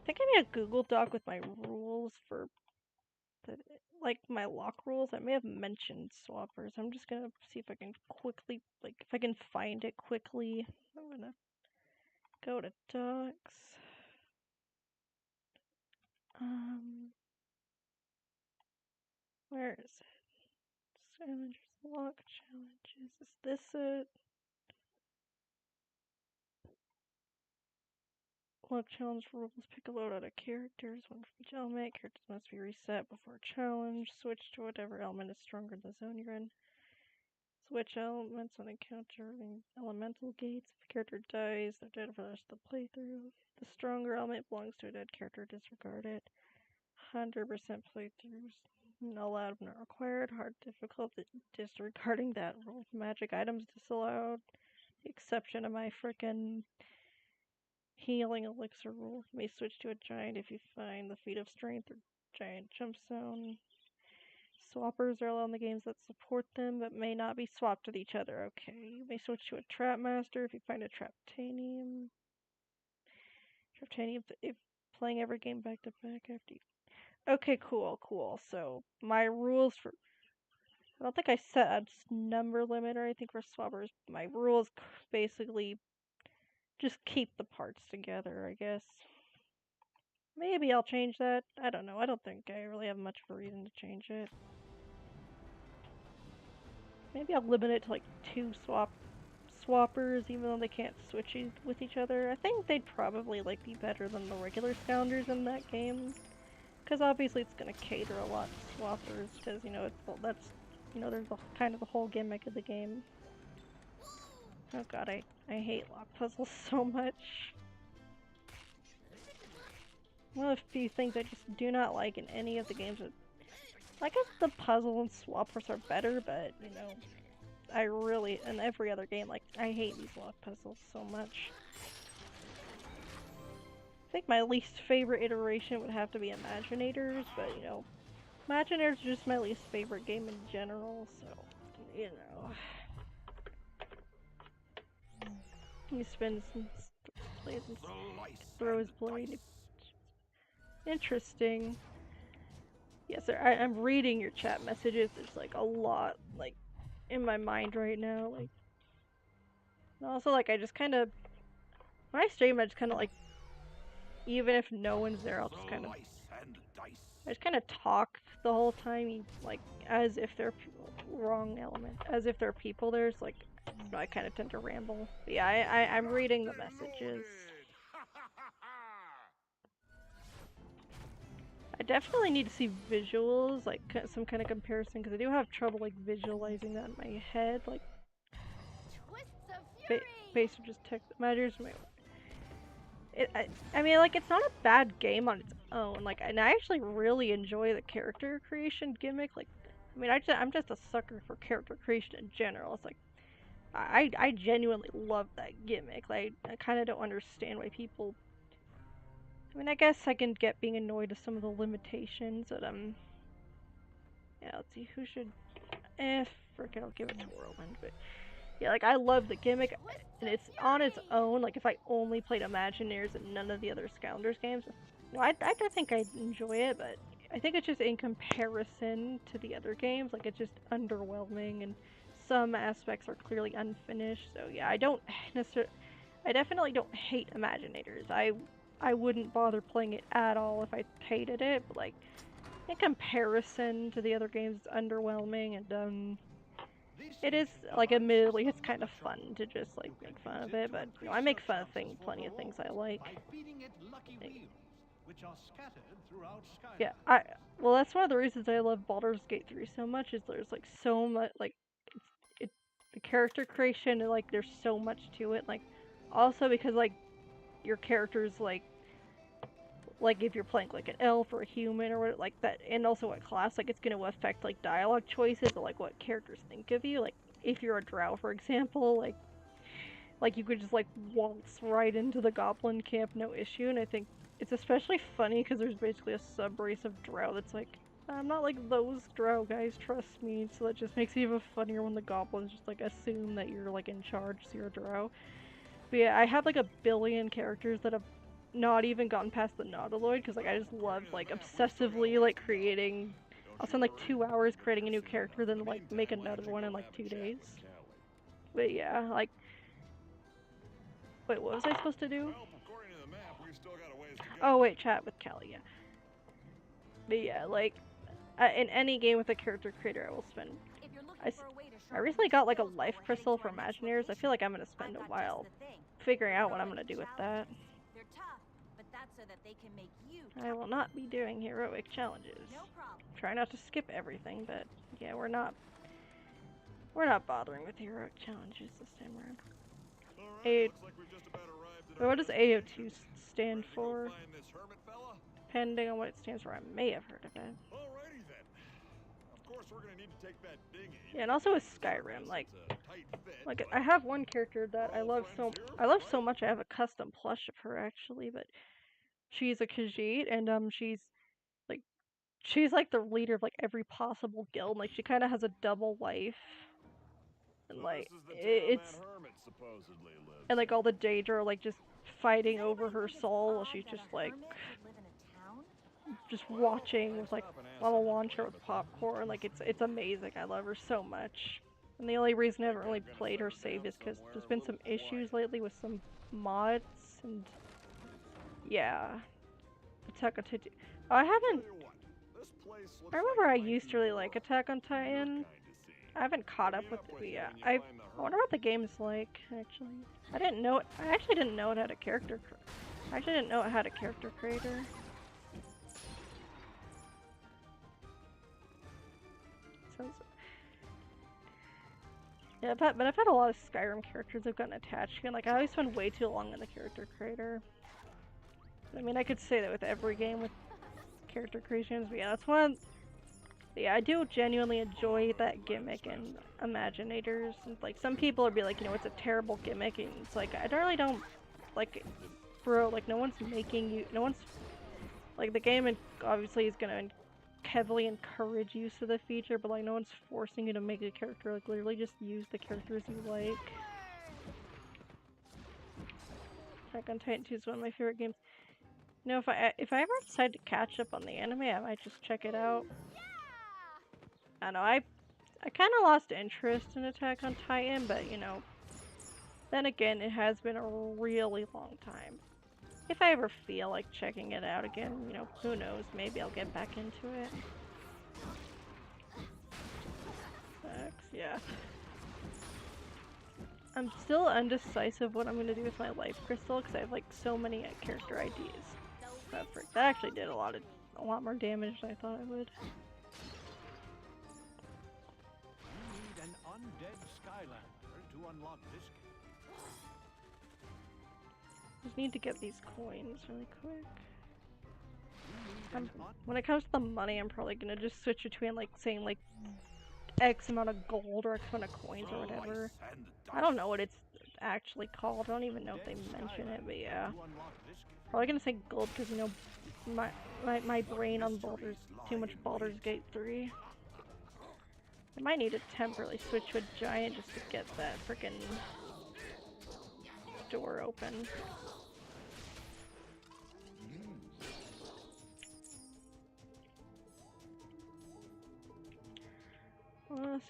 think I made a Google Doc with my rules for like my lock rules. I may have mentioned swappers. I'm just gonna see if I can quickly if I can find it quickly. I'm gonna go to docs. Where is it? Skylanders Locke challenges. Is this it? Locke challenge rules. Pick a load out of characters. One for each element. Characters must be reset before a challenge. Switch to whatever element is stronger in the zone you're in. Switch elements when encountering elemental gates. If a character dies, they're dead for the rest of the playthrough. If the stronger element belongs to a dead character, disregard it. 100% playthroughs. No allowed, not required. Hard difficulty. Disregarding that rule. Magic items disallowed. The exception of my frickin' Healing Elixir rule. You may switch to a giant if you find the feat of strength or giant jump zone. Swappers are allowed in the games that support them, but may not be swapped with each other. Okay, you may switch to a Trap Master if you find a Traptanium. Traptanium if playing every game back to back after you. Okay, cool. So my rules for I don't think I set a number limit or anything for swappers. My rules basically just keep the parts together, I guess. Maybe I'll change that. I don't know. I don't think I really have much of a reason to change it. Maybe I'll limit it to like 2 swappers, even though they can't switch with each other. I think they'd probably like be better than the regular Skylanders in that game, because obviously it's gonna cater a lot to swappers, because there's kind of the whole gimmick of the game. Oh god, I hate lock puzzles so much. One of the few things I just do not like in any of the games. I guess the puzzle and swappers are better, but I really, in every other game, I hate these lock puzzles so much. I think my least favorite iteration would have to be Imaginators, but Imaginators is just my least favorite game in general, so, He spins and plays and throws blade. Interesting. Yes, sir. I'm reading your chat messages. There's a lot in my mind right now. And also I just kind of when I stream, I just kind of even if no one's there, I'll just kind of talk the whole time, as if they're wrong element, as if there are people there. It's I kind of tend to ramble. But yeah, I'm reading the messages. I definitely need to see visuals, some kind of comparison, because I do have trouble visualizing that in my head, Twists of fury. based on just text matters. I mean, it's not a bad game on its own. And I actually really enjoy the character creation gimmick. I mean, I'm just a sucker for character creation in general. It's like I genuinely love that gimmick. Like I kind of don't understand why people. I mean, I guess I can get being annoyed with some of the limitations, but yeah. Let's see who should. Frickin', I'll give it to Whirlwind. But yeah, like I love the gimmick, and it's on its own. Like if I only played Imagineers and none of the other Skylanders games, no, I don't think I'd enjoy it. But I think it's just in comparison to the other games, like it's just underwhelming, and some aspects are clearly unfinished. So yeah, I don't necessarily, I definitely don't hate Imaginators. I wouldn't bother playing it at all if I hated it. But like in comparison to the other games, it's underwhelming, and it is, like, admittedly, it's kind of fun to just, like, make fun of it, but, you know, I make fun of plenty of things I like. Yeah, well, that's one of the reasons I love Baldur's Gate 3 so much, is there's, like, so much, like, the character creation, and, like, there's so much to it, like, also because, like, your character's, like, if you're playing like an elf or a human or what, like that, and also what class, like it's going to affect like dialogue choices or like what characters think of you. Like if you're a drow, for example, like you could just like waltz right into the goblin camp, no issue. And I think it's especially funny because there's basically a sub race of drow that's like, I'm not like those drow guys, trust me. So that just makes it even funnier when the goblins just like assume that you're like in charge, so you're a drow. But yeah, I have like a billion characters that have not even gotten past the Nautiloid, because like I just love like obsessively like creating. I'll spend like 2 hours creating a new character, then like make another one in like 2 days. But yeah, like, wait, what was I supposed to do? Oh wait, chat with Callie, yeah. But yeah, like in any game with a character creator, I will spend. I recently got like a life crystal for Imagineers. I feel like I'm gonna spend a while figuring out what I'm gonna do with that. I will not be doing heroic challenges. Try not to skip everything, but yeah, we're not bothering with heroic challenges this time around. What does AO2 stand for? Depending on what it stands for, I may have heard of it. Yeah, and also with Skyrim, like I have one character that I love so much. I have a custom plush of her actually, but she's a Khajiit, and she's like the leader of like every possible guild. Like she kind of has a double life, and like it's and like all the Daedra are like just fighting over her soul while she's just like just watching with like on a lawn chair with popcorn. Like it's amazing. I love her so much. And the only reason I haven't really played her save is because there's been some issues lately with some mods, and yeah. Attack on Titan. Oh, I remember I used to really like Attack on Titan. I haven't caught up with it. Yeah, I wonder what the game's like, actually. I actually didn't know it had a character. I actually didn't know it had a character creator. Yeah, but I've had a lot of Skyrim characters I've gotten attached to. Like, I always spend way too long on the character creator. I mean, I could say that with every game with character creations, but yeah, that's one. Yeah, I do genuinely enjoy that gimmick in Imaginators. And, like, some people would be like, you know, it's a terrible gimmick, and it's like, I don't, like, bro, like, no one's, like, the game obviously is gonna heavily encourage use of the feature, but, like, no one's forcing you to make a character. Like, literally just use the characters you like. Attack on Titan 2 is one of my favorite games. You know, if I ever decide to catch up on the anime, I might just check it out. I don't know, I kind of lost interest in Attack on Titan, but, you know, then again, it has been a really long time. If I ever feel like checking it out again, you know, who knows, maybe I'll get back into it. Yeah. I'm still undecisive what I'm going to do with my life crystal, because I have, like, so many character ideas. That actually did a lot more damage than I thought it would. You need an undead Skylander to unlock this game. Just need to get these coins really quick. You need When it comes to the money, I'm probably gonna just switch between like saying like X amount of gold or X amount of coins or whatever. I don't know what it's actually called. I don't even know if they mention it, but yeah. Probably gonna say gold because, you know, my brain on Baldur's, too much Baldur's Gate 3. I might need to temporarily switch to a giant just to get that frickin' door open.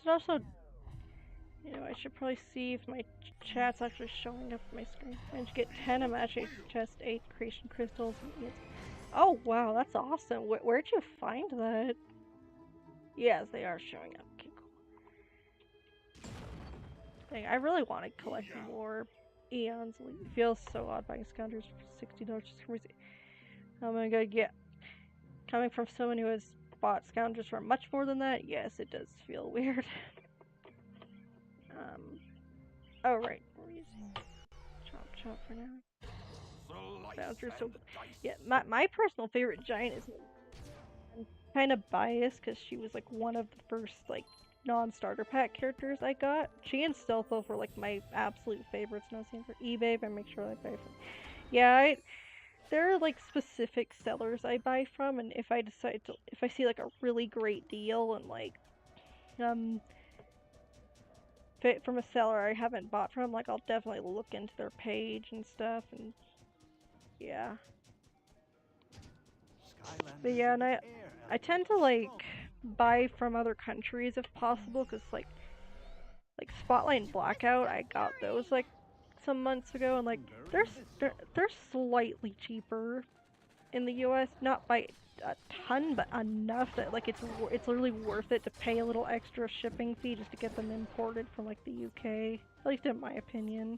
So also, you know, I should probably see if my chat's actually showing up on my screen. Managed to get 10 of match chest, 8 creation crystals. Oh wow, that's awesome. Where'd you find that? Yes, they are showing up. Okay, cool. Dang, I really want to collect more eons. It feels so odd buying Skylanders for $60 just for music. Oh my god, yeah. Coming from someone who has bought Skylanders for much more than that, yes, it does feel weird. Oh right, we're using chop for now. Skylanders, so yeah, my personal favorite giant is. I'm kind of biased because she was like one of the first like non-starter pack characters I got. She and Stealth Elf were like my absolute favorites. No, same for eBay, but I make sure I buy from. Yeah, there are like specific sellers I buy from, and if I decide to, if I see like a really great deal and like fit from a seller I haven't bought from, like I'll definitely look into their page and stuff, and yeah. But yeah, and I tend to like buy from other countries if possible, because like Spotlight and Blackout, I got those like some months ago, and like they're slightly cheaper in the US, not by a ton, but enough that like it's literally worth it to pay a little extra shipping fee just to get them imported from like the UK, at least in my opinion.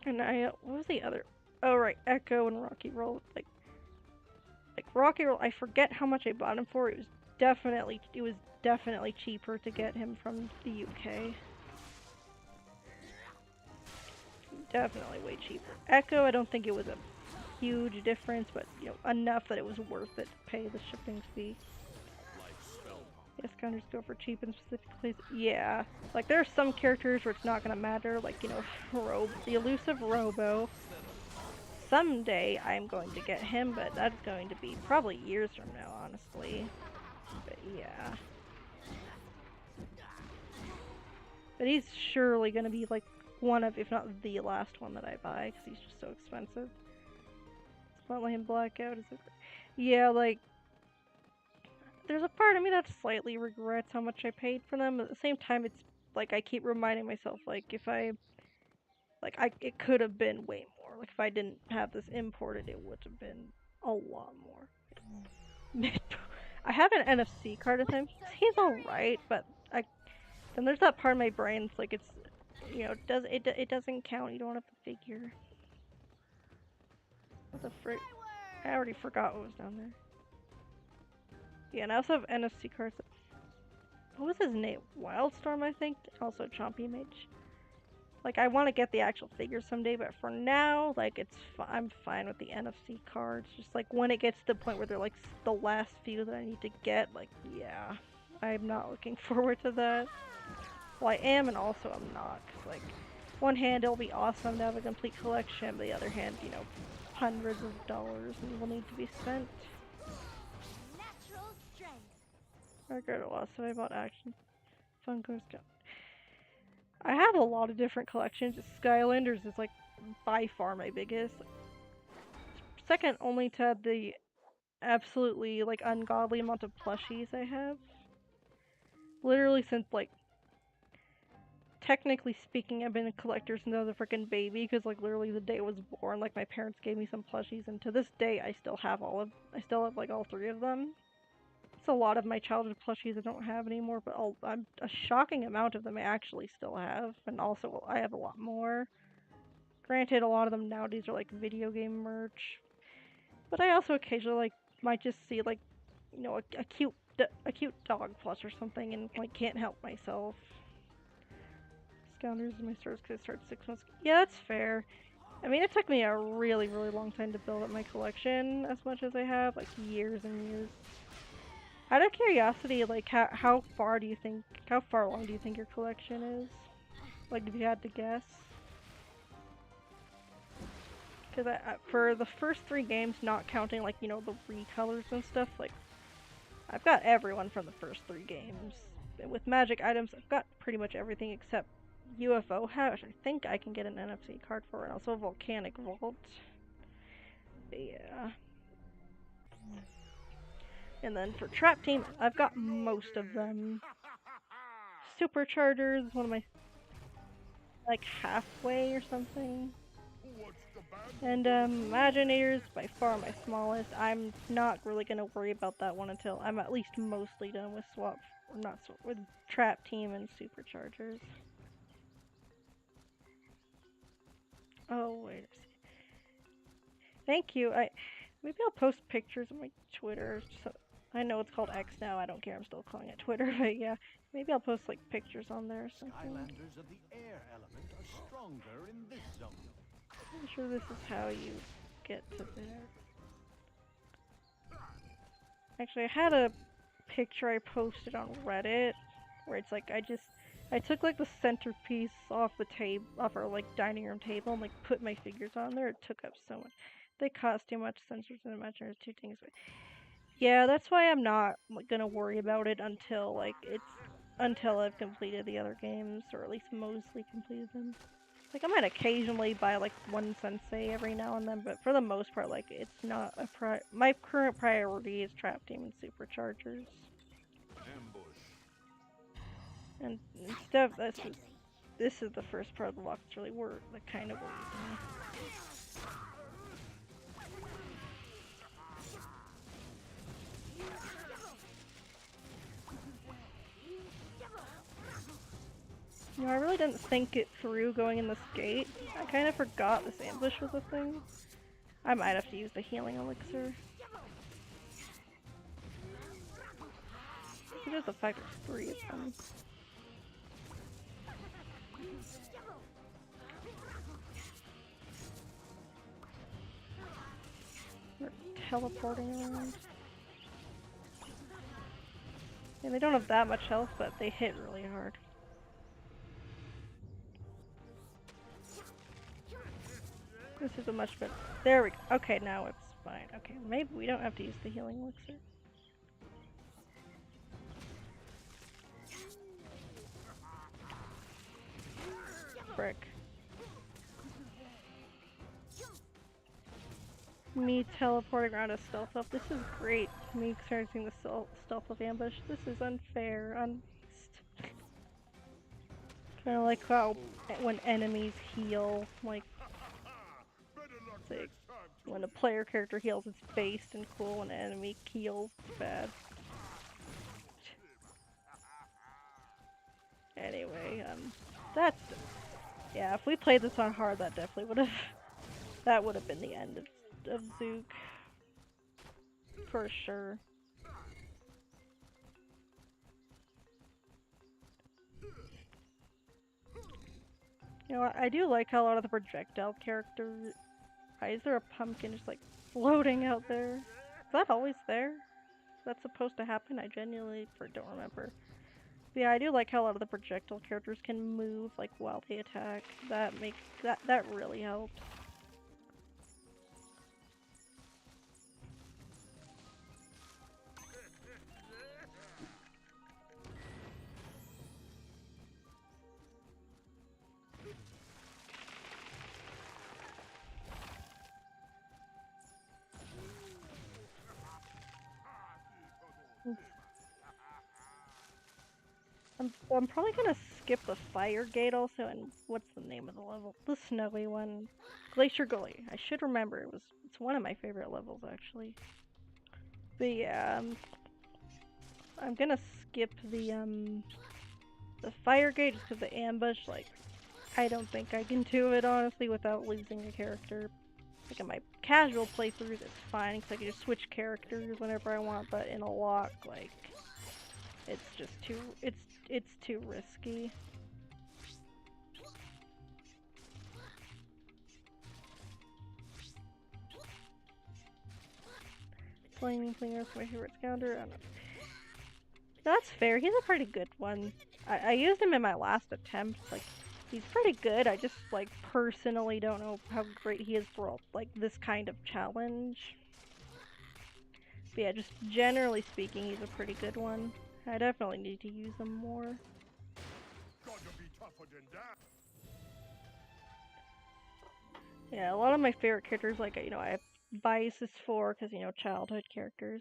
And what was the other? Oh right, Echo and Rocky Roll. Like Rocky Roll, I forget how much I bought him for. It was definitely cheaper to get him from the UK. Definitely way cheaper. Echo, I don't think it was a huge difference, but you know, enough that it was worth it to pay the shipping fee. Yes, Skylanders go for cheap in specific places. Yeah, like there are some characters where it's not gonna matter, like, you know, the elusive Robo. Someday I'm going to get him, but that's going to be probably years from now, honestly. But yeah. But he's surely gonna be like one of, if not the last one that I buy, because he's just so expensive. Spotlight and Blackout is a... Yeah, like, there's a part of me that slightly regrets how much I paid for them, but at the same time, it's like I keep reminding myself, like, it could have been way more. Like, if I didn't have this imported, it would have been a lot more. I have an NFC card with him. He's alright, but then there's that part of my brain that's like, it's, you know, it doesn't count. You don't have the figure. What the frick? I already forgot what was down there. Yeah, and I also have NFC cards. What was his name? Wildstorm, I think? Also Chompy Mage. Like, I want to get the actual figure someday, but for now, like, I'm fine with the NFC cards. Just, like, when it gets to the point where they're, like, the last few that I need to get, like, yeah. I'm not looking forward to that. Well, I am, and also I'm not. Cause, like, one hand, it'll be awesome to have a complete collection, but the other hand, you know, hundreds of dollars will need to be spent. Natural strength. I regret a lot, so I bought Action Funko's Gun. I have a lot of different collections. Skylanders is like by far my biggest. Second only to the absolutely like ungodly amount of plushies I have. Literally since like, technically speaking, I've been a collector since I was a freaking baby, because like literally the day I was born, like my parents gave me some plushies, and to this day I still have like all 3 of them. It's a lot of my childhood plushies I don't have anymore, but a shocking amount of them I actually still have, and also I have a lot more. Granted, a lot of them nowadays are like video game merch, but I also occasionally like might just see like, you know, a cute dog plush or something, and like can't help myself. Skylanders is my stars because it started 6 months ago. Yeah, that's fair. I mean, it took me a really, really long time to build up my collection as much as I have, like years and years. Out of curiosity, like how far long do you think your collection is? Like if you had to guess? Because for the first 3 games, not counting like, you know, the recolors and stuff, like I've got everyone from the first 3 games. And with magic items, I've got pretty much everything except UFO Hatch. I think I can get an NFC card for it, and also Volcanic Vault. But yeah. And then for Trap Team, I've got most of them. Superchargers is one of my, like, halfway or something. And Imaginators, by far my smallest. I'm not really gonna worry about that one until I'm at least mostly done with with Trap Team and Superchargers. Oh, wait a second. Thank you. Maybe I'll post pictures on my Twitter. So I know it's called X now. I don't care. I'm still calling it Twitter. But yeah, maybe I'll post like pictures on there or something. Skylanders of the air element are stronger in this zone. I'm sure this is how you get to there. Actually, I had a picture I posted on Reddit where it's like I took like the centerpiece off our like dining room table and like put my figures on there. It took up so much. They cost too much. Sensors and imaginers, 2 things. But yeah, that's why I'm not like, gonna worry about it until until I've completed the other games, or at least mostly completed them. Like I might occasionally buy like one sensei every now and then, but for the most part, like it's not my current priority is Trap Team and Superchargers. Ambush. And stuff. This is the first part of the lock that's really that kind of worries me. You know, I really didn't think it through going in this gate. I kind of forgot this ambush was a thing. I might have to use the Healing Elixir. It's just the fact there's 3 of them. They're teleporting around. Yeah, they don't have that much health, but they hit really hard. This is a much better. There we go. Okay, now it's fine. Okay, maybe we don't have to use the Healing Elixir. Frick. Me teleporting around a stealth up. This is great. Me experiencing the stealth of ambush. This is unfair. Kind of like how when enemies heal, like when a player character heals, it's based and cool. When an enemy heals, it's bad. Anyway, yeah. If we played this on hard, that definitely would have been the end of Zook, for sure. You know, I do like how a lot of the projectile characters. Why is there a pumpkin just like floating out there? Is that always there? Is that supposed to happen? I genuinely don't remember. But yeah, I do like how a lot of the projectile characters can move like while they attack. That really helps. I'm probably gonna skip the fire gate also, and what's the name of the level? The snowy one. Glacier Gully. I should remember. It's one of my favorite levels actually. But yeah, I'm gonna skip the fire gate just because the ambush, like, I don't think I can do it honestly without losing a character. Like in my casual playthroughs, it's fine because I can just switch characters whenever I want, but in a lock, like, it's just it's too risky. Flaming Flinger is my favorite Skylander. I don't know. That's fair. He's a pretty good one. I used him in my last attempt. Like, he's pretty good. I just, like, personally don't know how great he is for, like, this kind of challenge. But yeah, just generally speaking, he's a pretty good one. I definitely need to use him more. Yeah, a lot of my favorite characters, like, you know, I have biases for, because, you know, childhood characters.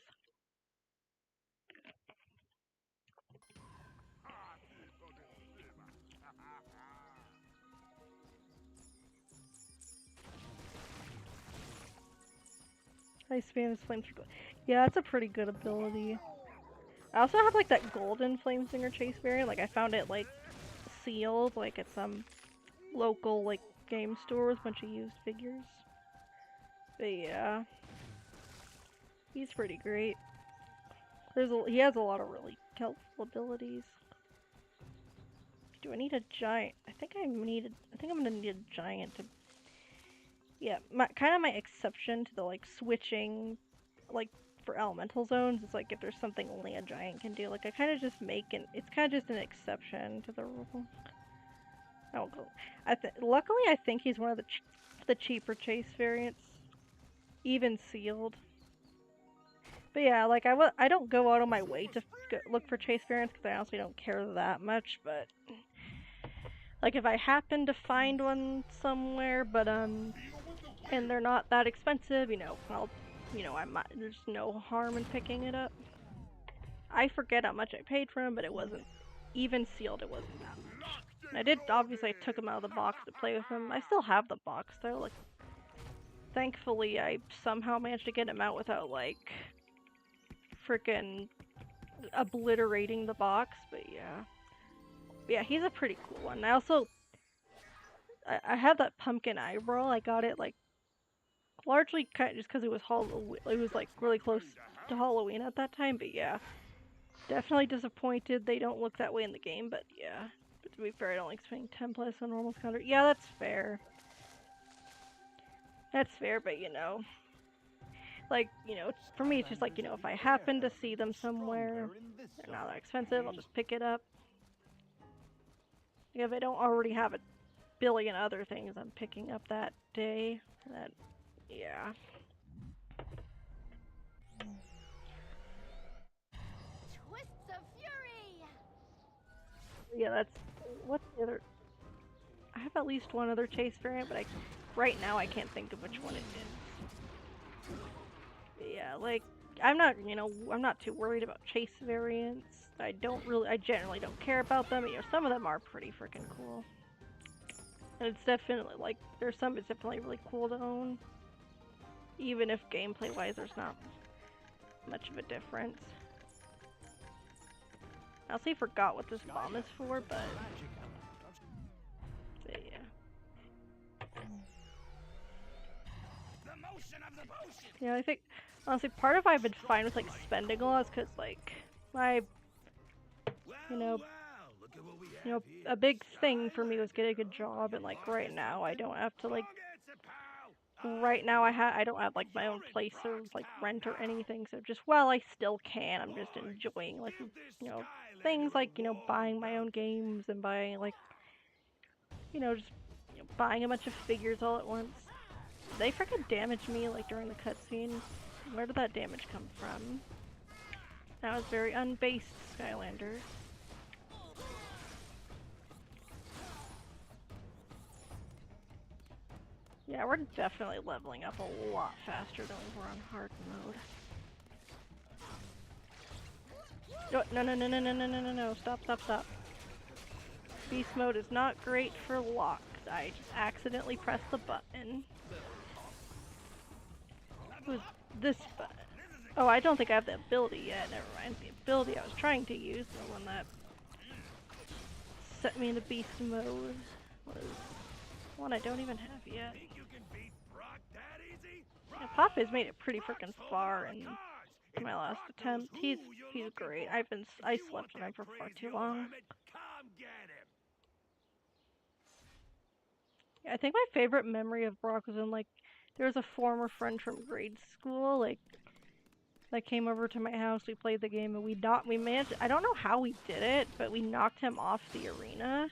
I spam his flame through. Yeah, that's a pretty good ability. I also have like that golden flame singer chase variant. Like I found it like sealed, like at some local like game store with a bunch of used figures. But yeah, he's pretty great. He has a lot of really helpful abilities. Do I need a giant? I think I'm gonna need a giant to. Yeah, kind of my exception to the like switching, like for elemental zones. It's like if there's something only a giant can do. Like I kind of just it's kind of just an exception to the rule. I won't go. Luckily I think he's one of the cheaper chase variants, even sealed. But yeah, like I don't go out of my way to look for chase variants because I honestly don't care that much. But like if I happen to find one somewhere, but and they're not that expensive, you know, there's no harm in picking it up. I forget how much I paid for him, but it wasn't even sealed. It wasn't that much. And obviously I took him out of the box to play with him. I still have the box though. Like, thankfully I somehow managed to get him out without like freaking obliterating the box. But yeah, he's a pretty cool one. I had that pumpkin eyebrow. I got it like largely kind of just because it was like really close to Halloween at that time. But yeah, definitely disappointed they don't look that way in the game. But yeah, but to be fair, I don't like spending 10 plus on normal counter. Yeah, that's fair. That's fair, but you know, like, you know, for me it's just like, you know, if I happen to see them somewhere, they're not that expensive, I'll just pick it up. If I don't already have a billion other things I'm picking up that day, yeah. Twists of fury. Yeah, what's the other? I have at least one other chase variant, but right now I can't think of which one it is. But yeah, like I'm not too worried about chase variants. I generally don't care about them. You know, some of them are pretty freaking cool. And it's definitely, like, it's definitely really cool to own. Even if gameplay-wise there's not much of a difference. I honestly forgot what this bomb is for, but... So, yeah. Yeah, I think, honestly, part of why I've been fine with, like, spending a lot is because, like, a big thing for me was getting a job, and like right now I don't have to like. Right now I don't have like my own place or like rent or anything, so just I still can. I'm just enjoying like things like buying my own games and buying like just buying a bunch of figures all at once. They freaking damaged me like during the cutscene. Where did that damage come from? That was very unbased, Skylanders. Yeah, we're definitely leveling up a lot faster than we were on hard mode. No, stop. Beast mode is not great for Locke. I just accidentally pressed the button. It was this button. Oh, I don't think I have the ability yet. Never mind. The ability I was trying to use, the one that set me into beast mode, was one I don't even have yet. Yeah, Papa's made it pretty freaking far in my last attempt. He's great. I slept on him for far too long. Yeah, I think my favorite memory of Brock was when like there was a former friend from grade school. Like that came over to my house. We played the game and we managed. I don't know how we did it, but we knocked him off the arena,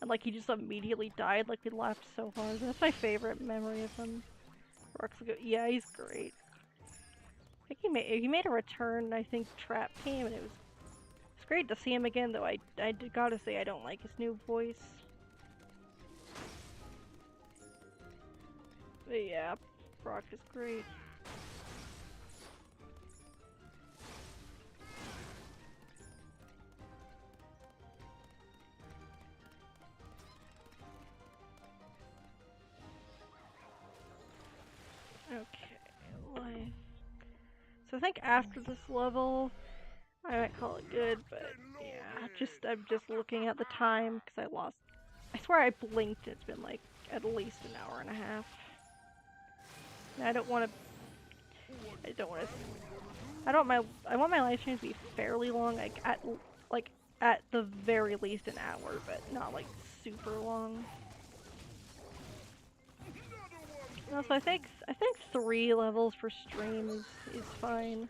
and like he just immediately died. Like we laughed so hard. That's my favorite memory of him. Yeah, he's great. I think he made a return. I think Trap Team, and it's great to see him again. Though I gotta say I don't like his new voice. But yeah, Brock is great. Okay, life. So I think after this level, I might call it good, but yeah, I'm just looking at the time because I swear I blinked. It's been like at least an hour and a half. And I want my live streams to be fairly long, like at the very least an hour, but not like super long. No, so I think 3 levels per stream is fine.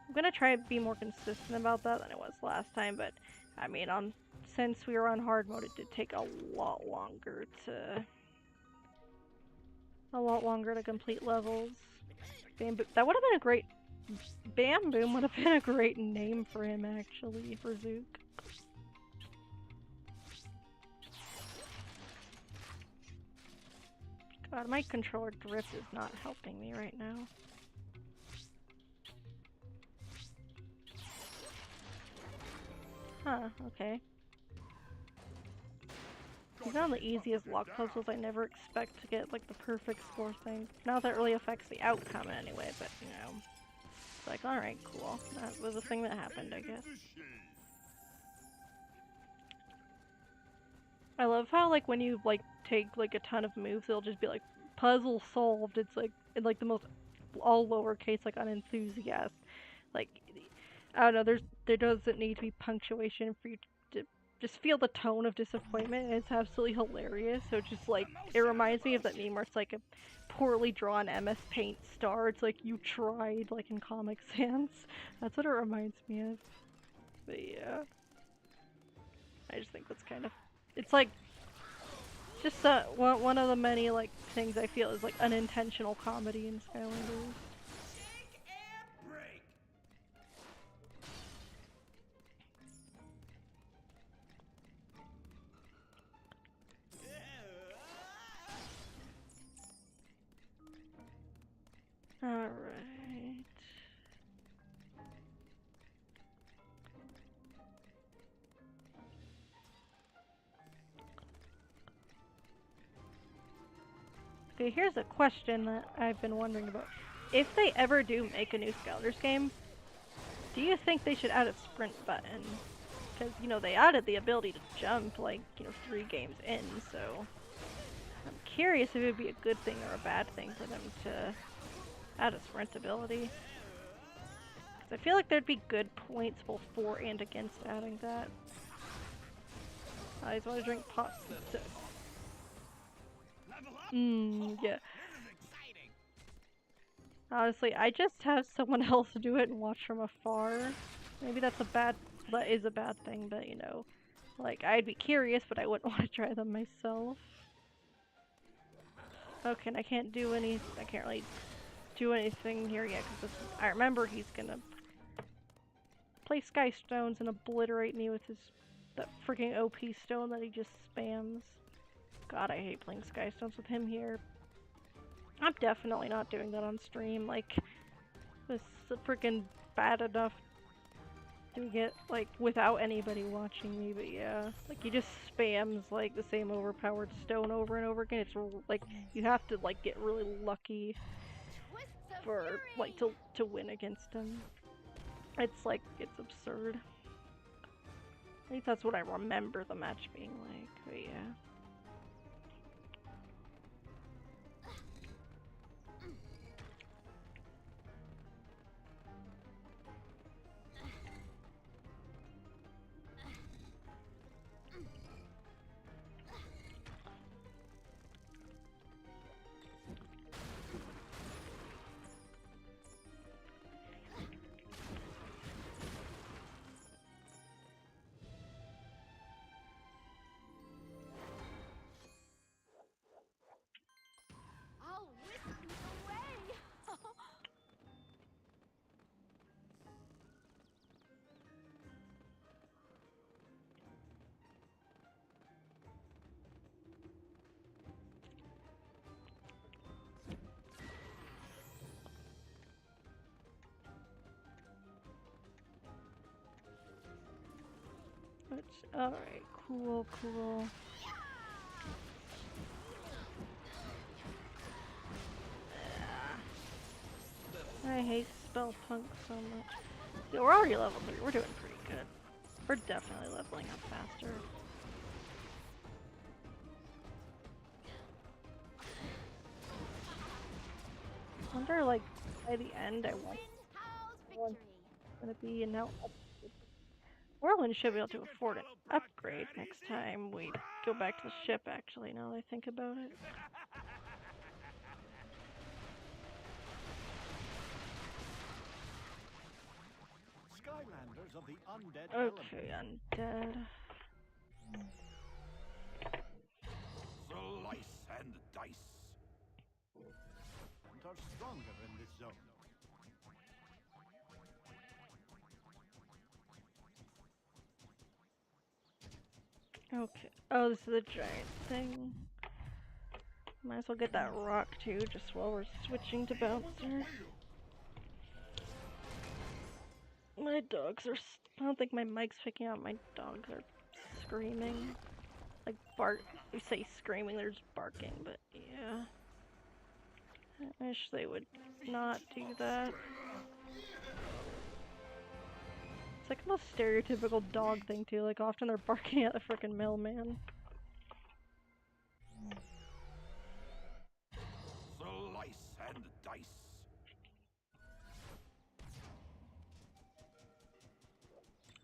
I'm gonna try to be more consistent about that than it was last time, but I mean, since we were on hard mode, it did take a lot longer to complete levels. That would have been a great Bam Boom would have been a great name for him actually, for Zook. God, my controller drift is not helping me right now. Huh, okay. These are the easiest lock puzzles. I never expect to get like the perfect score thing. Not that it really affects the outcome in any way, but you know. It's like, alright, cool. That was a thing that happened, I guess. I love how like when you like take like a ton of moves, it'll just be like puzzle solved. It's like in like the most all lowercase like unenthusiast. Like I don't know, there doesn't need to be punctuation for you to just feel the tone of disappointment, and it's absolutely hilarious. So just like it reminds me of that meme where it's like a poorly drawn MS Paint star. It's like you tried, like in Comic Sans. That's what it reminds me of. But yeah, I just think that's kind of. It's like just one of the many like things I feel is like unintentional comedy in Skylanders. Alright. Okay, here's a question that I've been wondering about. If they ever do make a new Skylanders game, do you think they should add a sprint button? Because, you know, they added the ability to jump, like, you know, 3 games in, so... I'm curious if it would be a good thing or a bad thing for them to add a sprint ability. Because I feel like there'd be good points both for and against adding that. I just want to drink pot. Yeah. Honestly, I just have someone else do it and watch from afar. Maybe that is a bad thing, but you know, like, I'd be curious, but I wouldn't want to try them myself. Okay, and I can't really do anything here yet, because I remember he's gonna play Sky Stones and obliterate me with that freaking OP stone that he just spams. God, I hate playing Sky Stones with him here. I'm definitely not doing that on stream. Like, it's freaking bad enough doing it, like, without anybody watching me, but yeah. Like, he just spams, like, the same overpowered stone over and over again. It's, like, you have to, like, get really lucky for, like, to win against him. It's, like, it's absurd. I think that's what I remember the match being like, but yeah. Alright, cool, cool. I hate spell punk so much. Yeah, we're already level 3. We're doing pretty good. We're definitely leveling up faster. I wonder, like, by the end, I want How's gonna be, and now Whirlwind should be able to afford an upgrade next time we go back to the ship, actually, now that I think about it. Skylanders of the undead element. Okay, undead. Slice and dice. And are stronger in this zone. Okay. Oh, this is a giant thing. Might as well get that rock too, just while we're switching to bouncer. My dogs are. I don't think my mic's picking up. My dogs are screaming. Like bark. We say screaming, they're just barking, but yeah. I wish they would not do that. It's like the most stereotypical dog thing too. Like often they're barking at the frickin' mailman. Slice and dice.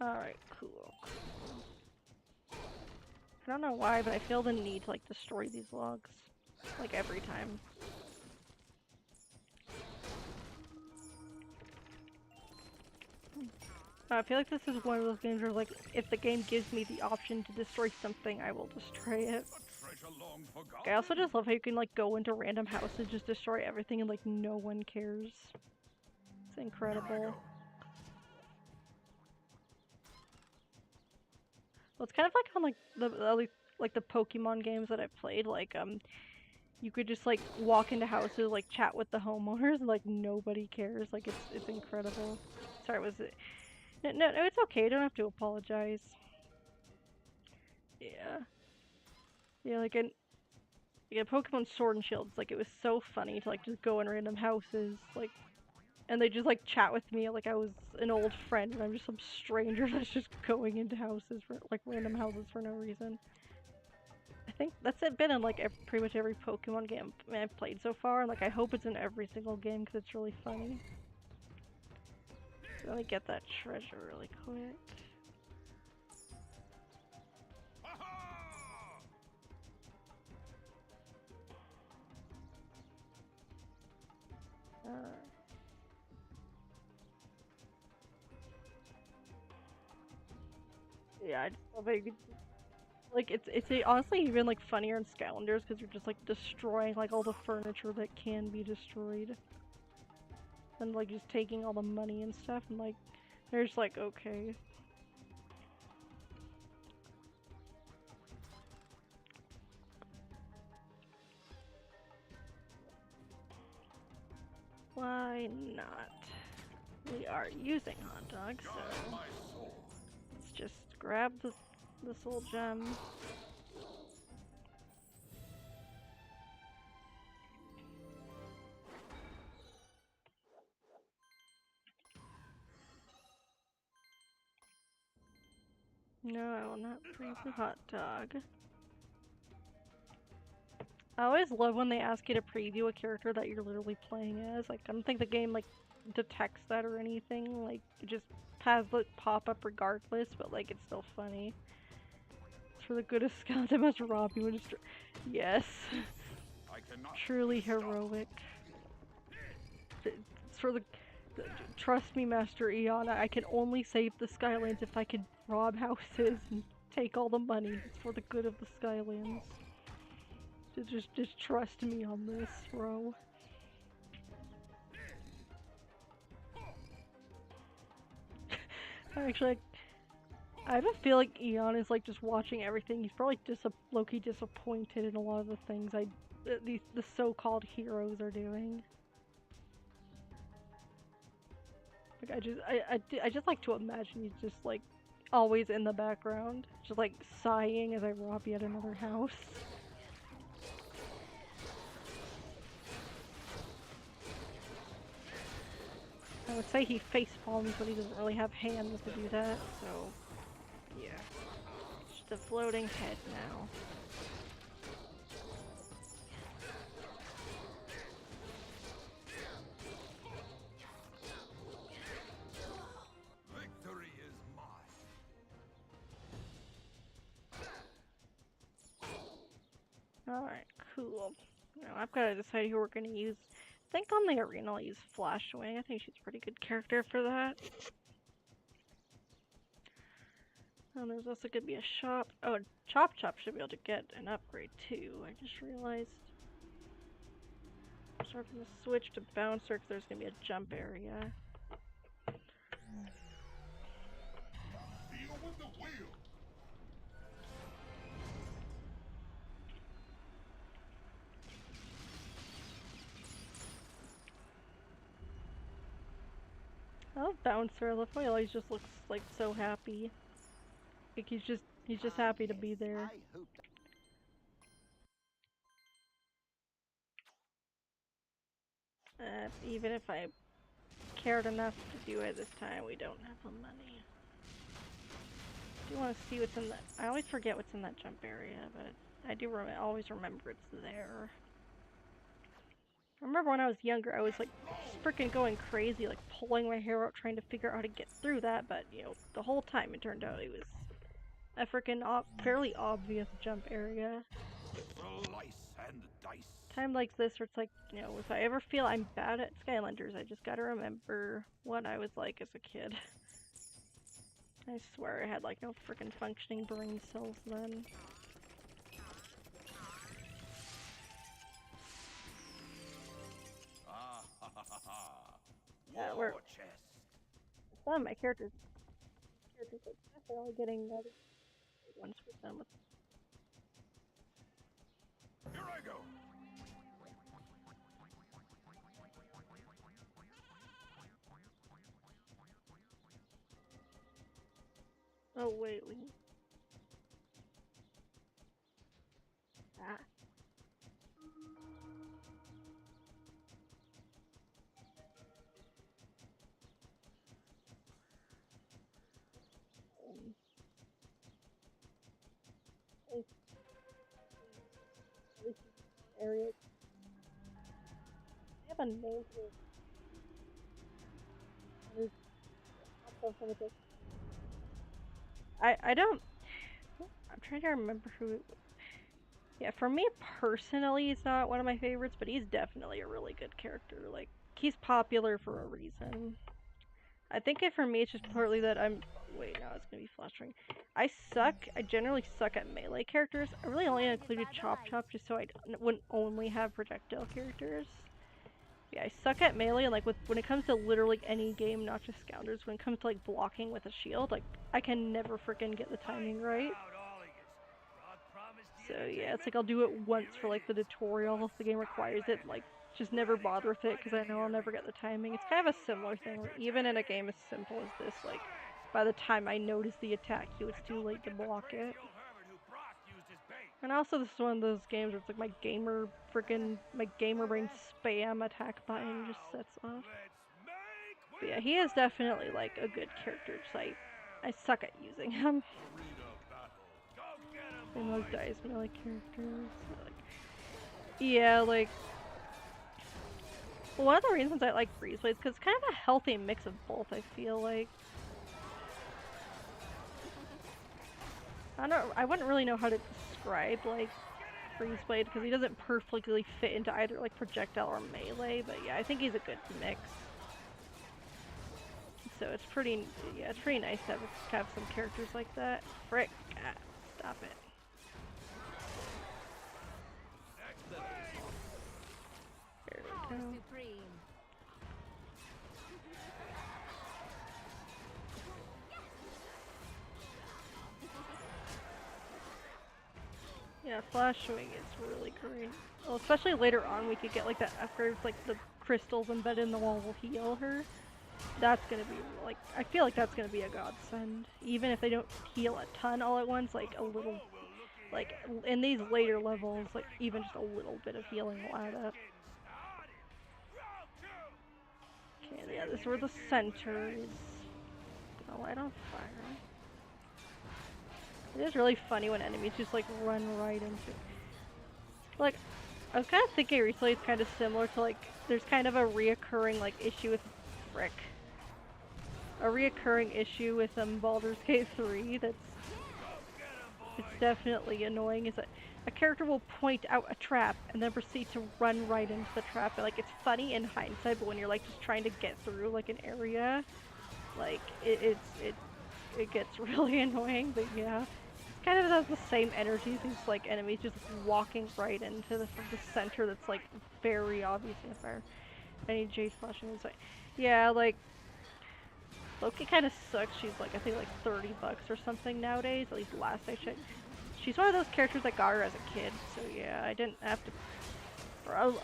Alright, cool. I don't know why, but I feel the need to like destroy these logs. Like every time. I feel like this is one of those games where like, if the game gives me the option to destroy something, I will destroy it. I also just love how you can like go into random houses, just destroy everything and like no one cares. It's incredible. Well, it's kind of like on like the Pokemon games that I've played, like you could just like walk into houses, like chat with the homeowners, and like nobody cares. Like it's incredible. Sorry, was it? No, it's okay. You don't have to apologize. Yeah. Yeah, like in Pokemon Sword and Shield, like it was so funny to like just go in random houses, like, and they just like chat with me like I was an old friend, and I'm just some stranger that's just going into houses for like random houses for no reason. I think that's been in like pretty much every Pokemon game I've played so far, and like I hope it's in every single game because it's really funny. So let me get that treasure really quick. Yeah, I just love how you could, like it's honestly even like funnier in Skylanders because you're just like destroying like all the furniture that can be destroyed, and like just taking all the money and stuff, and like they're just like okay. Why not? We are using hot dogs, so let's just grab this little gem. No, I will not preview hot dog. I always love when they ask you to preview a character that you're literally playing as. Like, I don't think the game, like, detects that or anything. Like, it just has the pop-up regardless, but, like, it's still funny. It's for the good of Scott. I must rob you and destroy. Yes. Truly heroic. It's for the... Trust me, Master Eon, I can only save the Skylands if I can rob houses and take all the money. It's for the good of the Skylands. Just trust me on this, bro. Actually, I have a feel like Eon is like just watching everything. He's probably low-key disappointed in a lot of the things the so-called heroes are doing. Like I just like to imagine he's just like always in the background, just like sighing as I rob yet another house. I would say he face palms, but he doesn't really have hands to do that, so yeah. Just a floating head now. Victory is mine. Alright, cool. Now I've got to decide who we're going to use. I think on the arena I'll use Flashwing. I think she's a pretty good character for that. And there's also going to be a shop. Oh, Chop Chop should be able to get an upgrade too. I just realized. So I'm going to switch to Bouncer because there's going to be a jump area. Deal with the wheel. I love Bouncer. I love how he always just looks like so happy. Like he's just happy to be there. I hope Even if I cared enough to do it this time, we don't have the money. I do want to see what's in that. I always forget what's in that jump area, but I do always remember it's there. I remember when I was younger, I was like freaking going crazy, like pulling my hair out trying to figure out how to get through that, but you know, the whole time it turned out it was a freaking fairly obvious jump area. Slice and dice. Time like this where it's like, you know, if I ever feel I'm bad at Skylanders, I just gotta remember what I was like as a kid. I swear I had like no freaking functioning brain cells then. Ah ha ha ha ha. Yeah, War we're chest. some of my characters are definitely getting other ones with them. Here I go. Oh wait, we. Ah. Area. I have a name for it. I don't. I'm trying to remember who. Yeah, for me personally, he's not one of my favorites, but he's definitely a really good character. Like, he's popular for a reason. I think for me, it's just partly that I'm. Wait, no, it's gonna be flashing. I generally suck at melee characters. I really only included Chop Chop just so I wouldn't only have projectile characters. Yeah, I suck at melee, and like when it comes to literally any game, not just Skylanders, when it comes to like blocking with a shield, like I can never freaking get the timing right. So yeah, it's like I'll do it once for like the tutorial if the game requires it, and, like just never bother with it because I know I'll never get the timing. It's kind of a similar thing where even in a game as simple as this, like by the time I notice the attack cue, it's too late to block it. And also this is one of those games where it's like my gamer brain spam attack button just sets off. But yeah, he is definitely like a good character, so I suck at using him. And those dice melee characters. Like, yeah, like one of the reasons I like Freeze Blade is because it's kind of a healthy mix of both, I feel like. I wouldn't really know how to describe like Freeze Blade because he doesn't perfectly fit into either like projectile or melee, but yeah, I think he's a good mix. So it's pretty nice to have some characters like that. Frick, stop it. There we go. Yeah, Flashwing is really great. Well, especially later on we could get like that upgrade with like the crystals embedded in the wall will heal her. that's gonna be like, I feel like that's gonna be a godsend. Even if they don't heal a ton all at once, like a little, like in these later levels, like even just a little bit of healing will add up. Okay, yeah, this is where the center is gonna light on fire. It is really funny when enemies just like run right into it. Like, I was kind of thinking recently it's kind of similar to like, there's kind of a reoccurring like issue with Frick. A reoccurring issue with Baldur's Gate 3 that's it's definitely annoying is that a character will point out a trap and then proceed to run right into the trap. And like it's funny in hindsight, but when you're like just trying to get through like an area, like it gets really annoying. But yeah, it's kind of has the same energy. These like enemies just walking right into the center that's like very obvious in the fire. I need Jade flashing inside. Yeah, like Loki kind of sucks. She's like, I think like $30 or something nowadays, at least last I checked. She's one of those characters I got her as a kid, so yeah, I didn't have to,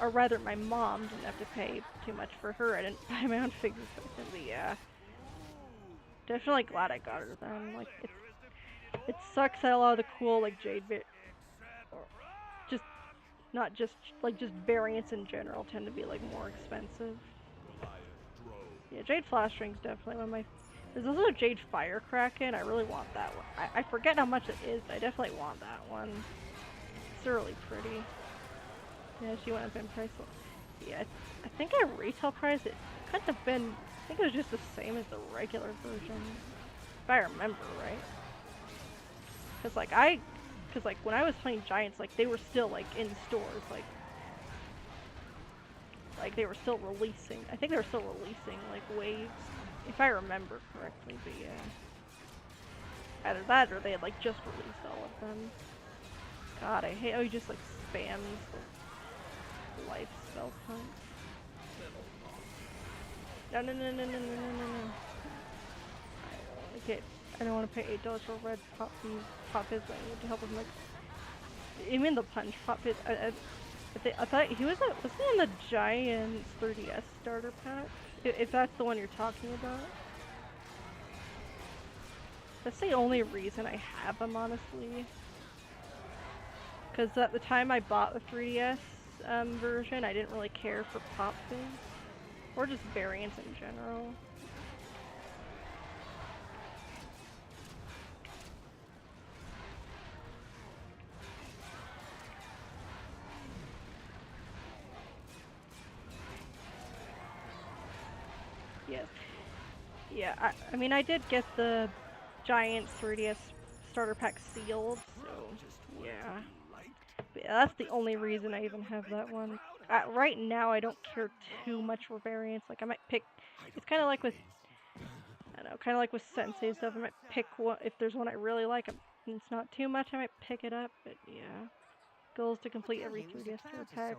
or rather my mom didn't have to pay too much for her. I didn't buy my own figures, but yeah. Definitely glad I got her then. Like, it sucks that a lot of the cool, like, Jade just, not just, like, just variants in general tend to be, like, more expensive. Yeah, Jade Flash Ring's definitely one of my... There's also Jade Firecracken. I really want that one. I forget how much it is, but I definitely want that one. It's really pretty. Yeah, she went up in price. Yeah, I think at retail price it couldn't have been... I think it was just the same as the regular version. If I remember right. Because like when I was playing Giants, like they were still like in stores, like they were still releasing. I think they were still releasing like waves, if I remember correctly. But yeah, either that or they had like just released all of them. God, I hate how he just like spams the life spell punch. No. Okay, I don't want to pay $8 for red pop fizz, but I need to help him like. You mean the punch pop fizz? I thought he was he in the Giants 3DS starter pack? If that's the one you're talking about. That's the only reason I have him, honestly. Because at the time I bought the 3DS version, I didn't really care for pop fizz. Or just variants in general. Yes. Yeah, I mean I did get the Giants 3DS starter pack sealed, so yeah. But yeah, that's the only reason I even have that one. Right now, I don't care too much for variants. Like, I might pick... It's kind of like with... I don't know, kind of like with Sensei stuff. I might pick one... If there's one I really like, and it's not too much, I might pick it up. But, yeah. Goal is to complete every 3DS starter pack.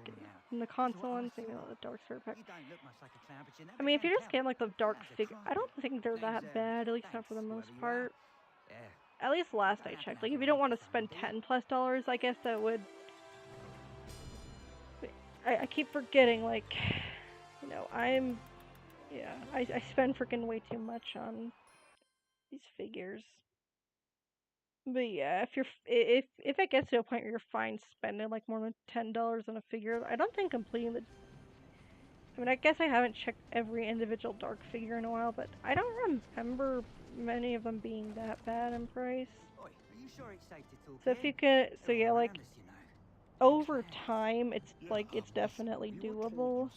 And the console ones, maybe the Dark starter pack. I mean, if you're just getting, like, the Dark figure... I don't think they're that bad, at least not for the most part. At least last I checked. Like, if you don't want to spend $10+, I guess that would... I keep forgetting, like, you know, yeah, I spend freaking way too much on these figures. But yeah, if it gets to a point where you're fine spending like more than $10 on a figure, I don't think completing the... I mean, I guess I haven't checked every individual Dark figure in a while, but I don't remember many of them being that bad in price. So if you could, so yeah, like, over time, it's like, it's definitely doable.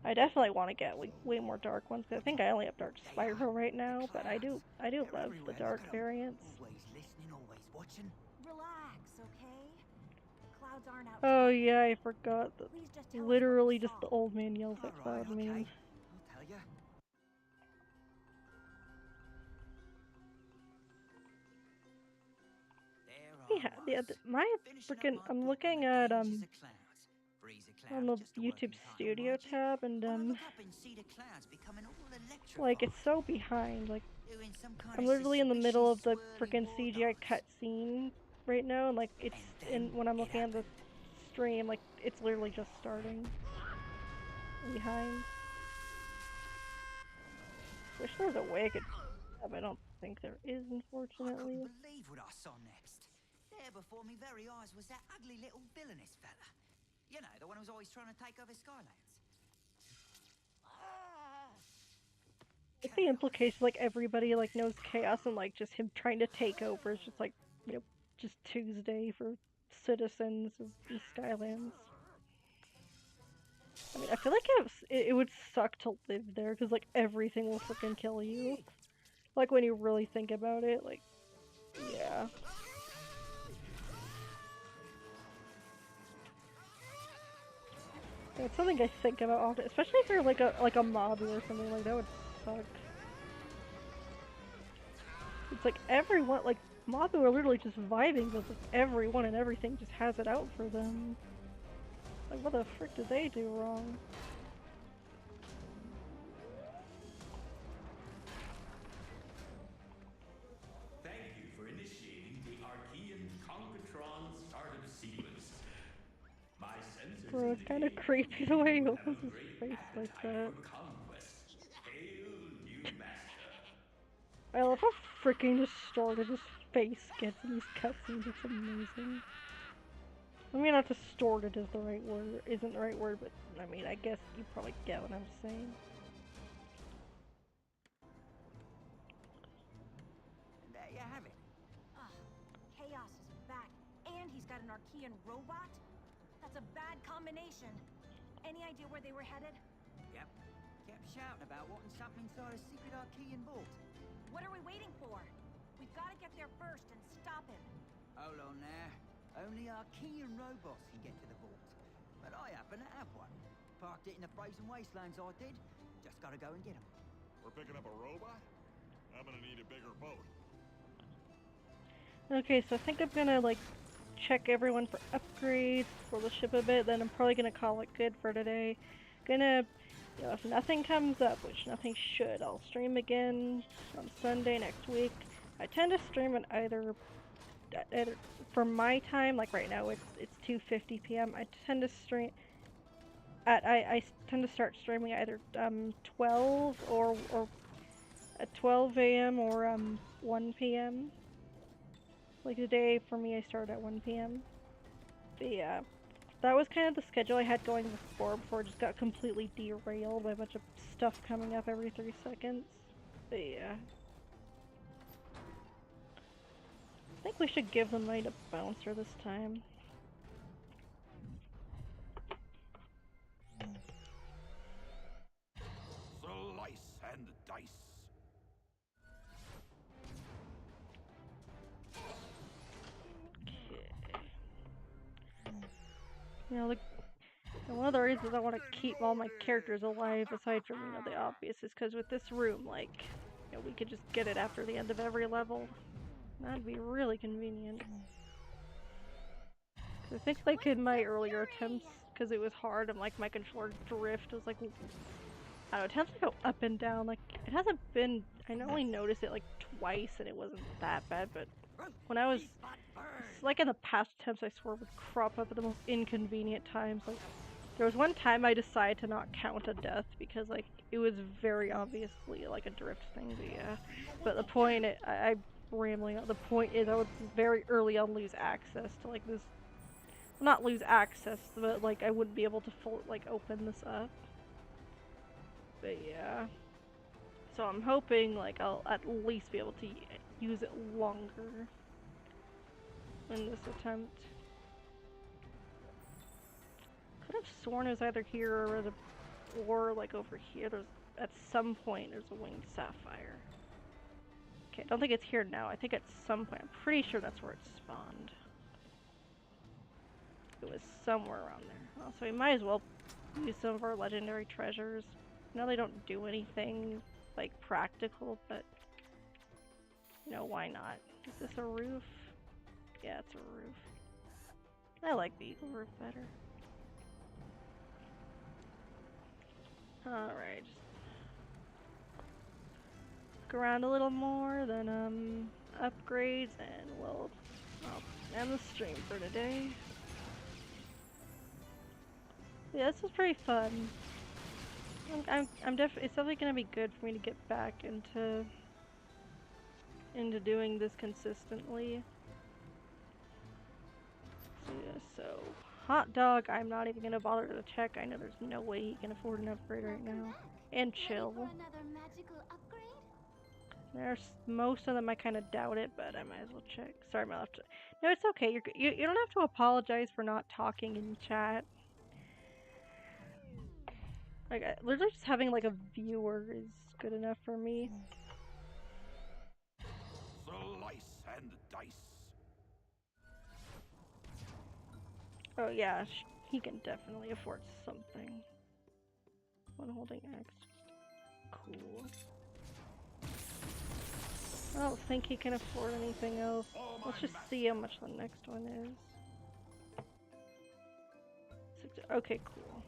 I definitely want to get way more Dark ones, because I think I only have Dark Spyro right now, but I do love the Dark variants. Relax, okay? Clouds aren't out. Oh yeah, I forgot that. Literally just the old man yells at Cloud meme. I'll tell you. Yeah, my freaking, I'm looking at, on the YouTube Studio tab, and, like, it's so behind, like, I'm literally in the middle of the freaking CGI cutscene right now, and, like, it's, when I'm looking at the stream, like, it's literally just starting behind. Wish there was a way I could. I don't think there is, I unfortunately. couldn't believe what I saw next. There before me very eyes was that ugly little villainous fella. You know, the one who's always trying to take over Skylands. Like the implication, like everybody like knows chaos and like just him trying to take over is just like just Tuesday for citizens of the Skylands. I mean, I feel like it would suck to live there because like everything will freaking kill you. Like when you really think about it, like yeah. It's something I think about often, especially if you're like a mob or something like that would suck. It's like everyone, like mob are literally just vibing, but like everyone and everything just has it out for them. Like what the frick did they do wrong? Thank you for initiating the Archean Concatron startup sequence. My sensors Bro, it's kind of creepy the way he opens his face like that. Hail, new master. I love how freaking distorted his face gets in these cutscenes. It's amazing. I mean, not distorted is the right word, isn't the right word, but I mean, I guess you probably get what I'm saying. There you have it. Chaos is back, and he's got an Archean robot? That's a bad combination. Any idea where they were headed? Yep. Kept shouting about wanting something inside a secret Archean vault. What are we waiting for? We've got to get there first and stop him. Hold on there. Only Archean robots can get to the vault. But I happen to have one. Parked it in the frozen wastelands, I did. Just gotta go and get them. We're picking up a robot? I'm gonna need a bigger boat. Okay, so I think I'm gonna like check everyone for upgrades for the ship a bit, then I'm probably gonna call it good for today. Gonna, if nothing comes up, which nothing should, I'll stream again on Sunday next week. I tend to stream at either for my time, like right now it's 2:50 p.m. I tend to stream at I tend to start streaming either 12 or at 12 a.m. or 1 p.m. Like today for me I started at 1 p.m. But yeah, that was kind of the schedule I had going before it just got completely derailed by a bunch of stuff coming up every 3 seconds. But yeah. I think we should give the money to Bouncer this time. Slice and dice. You know, one of the reasons I want to keep all my characters alive, aside from, the obvious, is because with this room, like, we could just get it after the end of every level. That'd be really convenient. I think, like, in my earlier attempts, because it was hard and, like, my controller drift was, like, I don't know, it tends to go up and down. Like, it hasn't been, I only noticed it, like, twice, and it wasn't that bad, but when I was, like, in the past attempts, I swear would crop up at the most inconvenient times. Like, there was one time I decided to not count a death, because, like, it was very obviously, like, a drift thing, but yeah. But the point, I'm rambling on. The point is I would very early on lose access to like this, not lose access, but like I wouldn't be able to open this up. But yeah, so I'm hoping like I'll at least be able to use it longer in this attempt. Could have sworn it was either here or like over here. There's at some point there's a winged sapphire. Okay, I don't think it's here now. I think at some point, I'm pretty sure that's where it spawned. It was somewhere around there. So we might as well use some of our legendary treasures. I know they don't do anything, like, practical, but, why not? Is this a roof? Yeah, it's a roof. I like the eagle roof better. Alright, around a little more, then upgrades, and I'll end the stream for today. Yeah, this was pretty fun. It's definitely gonna be good for me to get back into doing this consistently. So, yeah, so hot dog, I'm not even gonna bother to check. I know there's no way he can afford an upgrade right Welcome now. back. And Ready chill. for another magical upgrade? There's most of them I kind of doubt it, but I might as well check. Sorry, my left. No, it's okay. You don't have to apologize for not talking in chat. Like literally just having like a viewer is good enough for me. Slice and dice. Oh yeah, he can definitely afford something. When holding X. Cool. I don't think he can afford anything else. Let's just see how much the next one is. Okay, cool.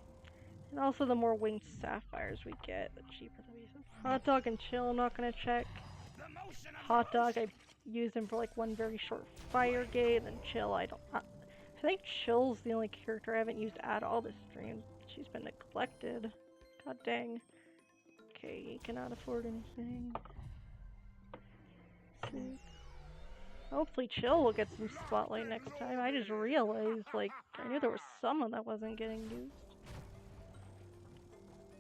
And also the more winged sapphires we get, the cheaper the reason. Hot dog and chill, I'm not gonna check. Hot dog, I used him for like one very short fire gate, and then chill, I think chill's the only character I haven't used at all this stream. She's been neglected. God dang. Okay, he cannot afford anything. See. Hopefully chill will get some spotlight next time. I just realized, like, I knew there was someone that wasn't getting used.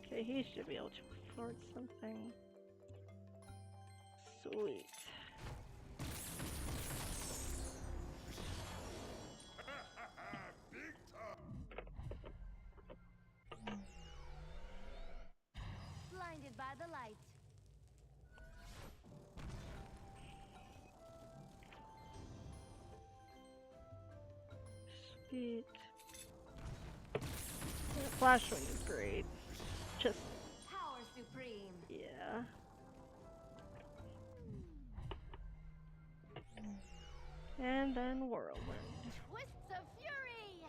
Okay, he should be able to afford something. Sweet. Blinded by the light. Sweet. Yeah, Flash Wing is great. Just Power supreme. yeah. And then Whirlwind. Twists of fury.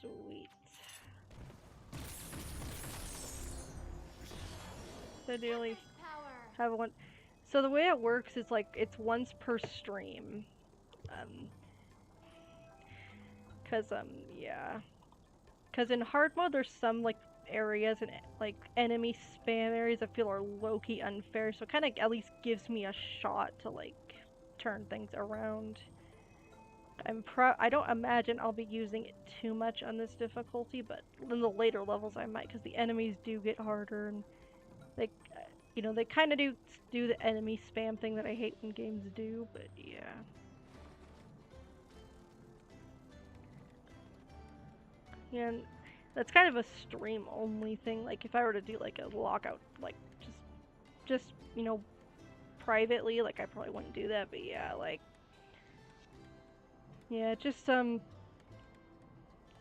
Sweet. So do you only Power. have one? So the way it works is like it's once per stream. Yeah. Cause in hard mode there's some like areas and like enemy spam areas I feel are low-key unfair, so it kind of at least gives me a shot to like turn things around. I don't imagine I'll be using it too much on this difficulty, but in the later levels I might, because the enemies do get harder and they, they kind of do the enemy spam thing that I hate when games do, but yeah. And that's kind of a stream only thing. Like if I were to do like a lockout, like just privately, like I probably wouldn't do that. But yeah, like yeah, just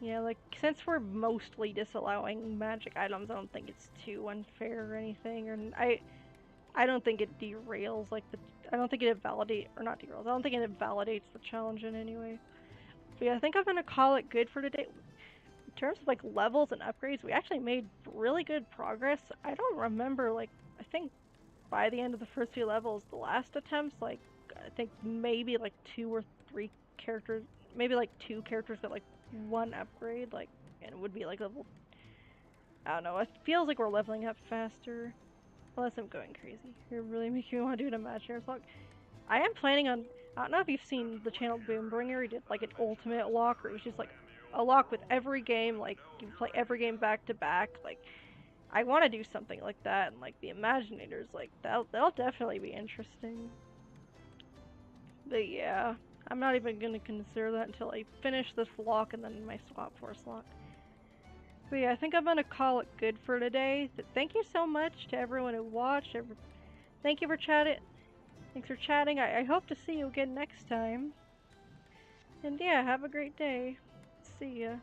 yeah, like since we're mostly disallowing magic items, I don't think it's too unfair or anything. And I don't think it derails like I don't think it invalidates or not derails. I don't think it invalidates the challenge in any way. But yeah, I think I'm gonna call it good for today. In terms of like levels and upgrades, we actually made really good progress. I don't remember, like, I think by the end of the first few levels, the last attempts, like, I think maybe like 2 or 3 characters, maybe like 2 characters got like 1 upgrade, like, and it would be like level, I don't know, it feels like we're leveling up faster. Unless I'm going crazy. You're really making me want to do an Imagineers Locke. I am planning on, I don't know if you've seen the channel Boombringer, he did like an ultimate lock, where it was just like a lock with every game, like you play every game back to back. Like I want to do something like that, and like the Imaginators, like that'll definitely be interesting. But yeah, I'm not even gonna consider that until I finish this lock and then my Swap Force lock. But yeah, I think I'm gonna call it good for today. Thank you so much to everyone who watched. Thank you for chatting. Thanks for chatting. I hope to see you again next time. And yeah, have a great day. See ya.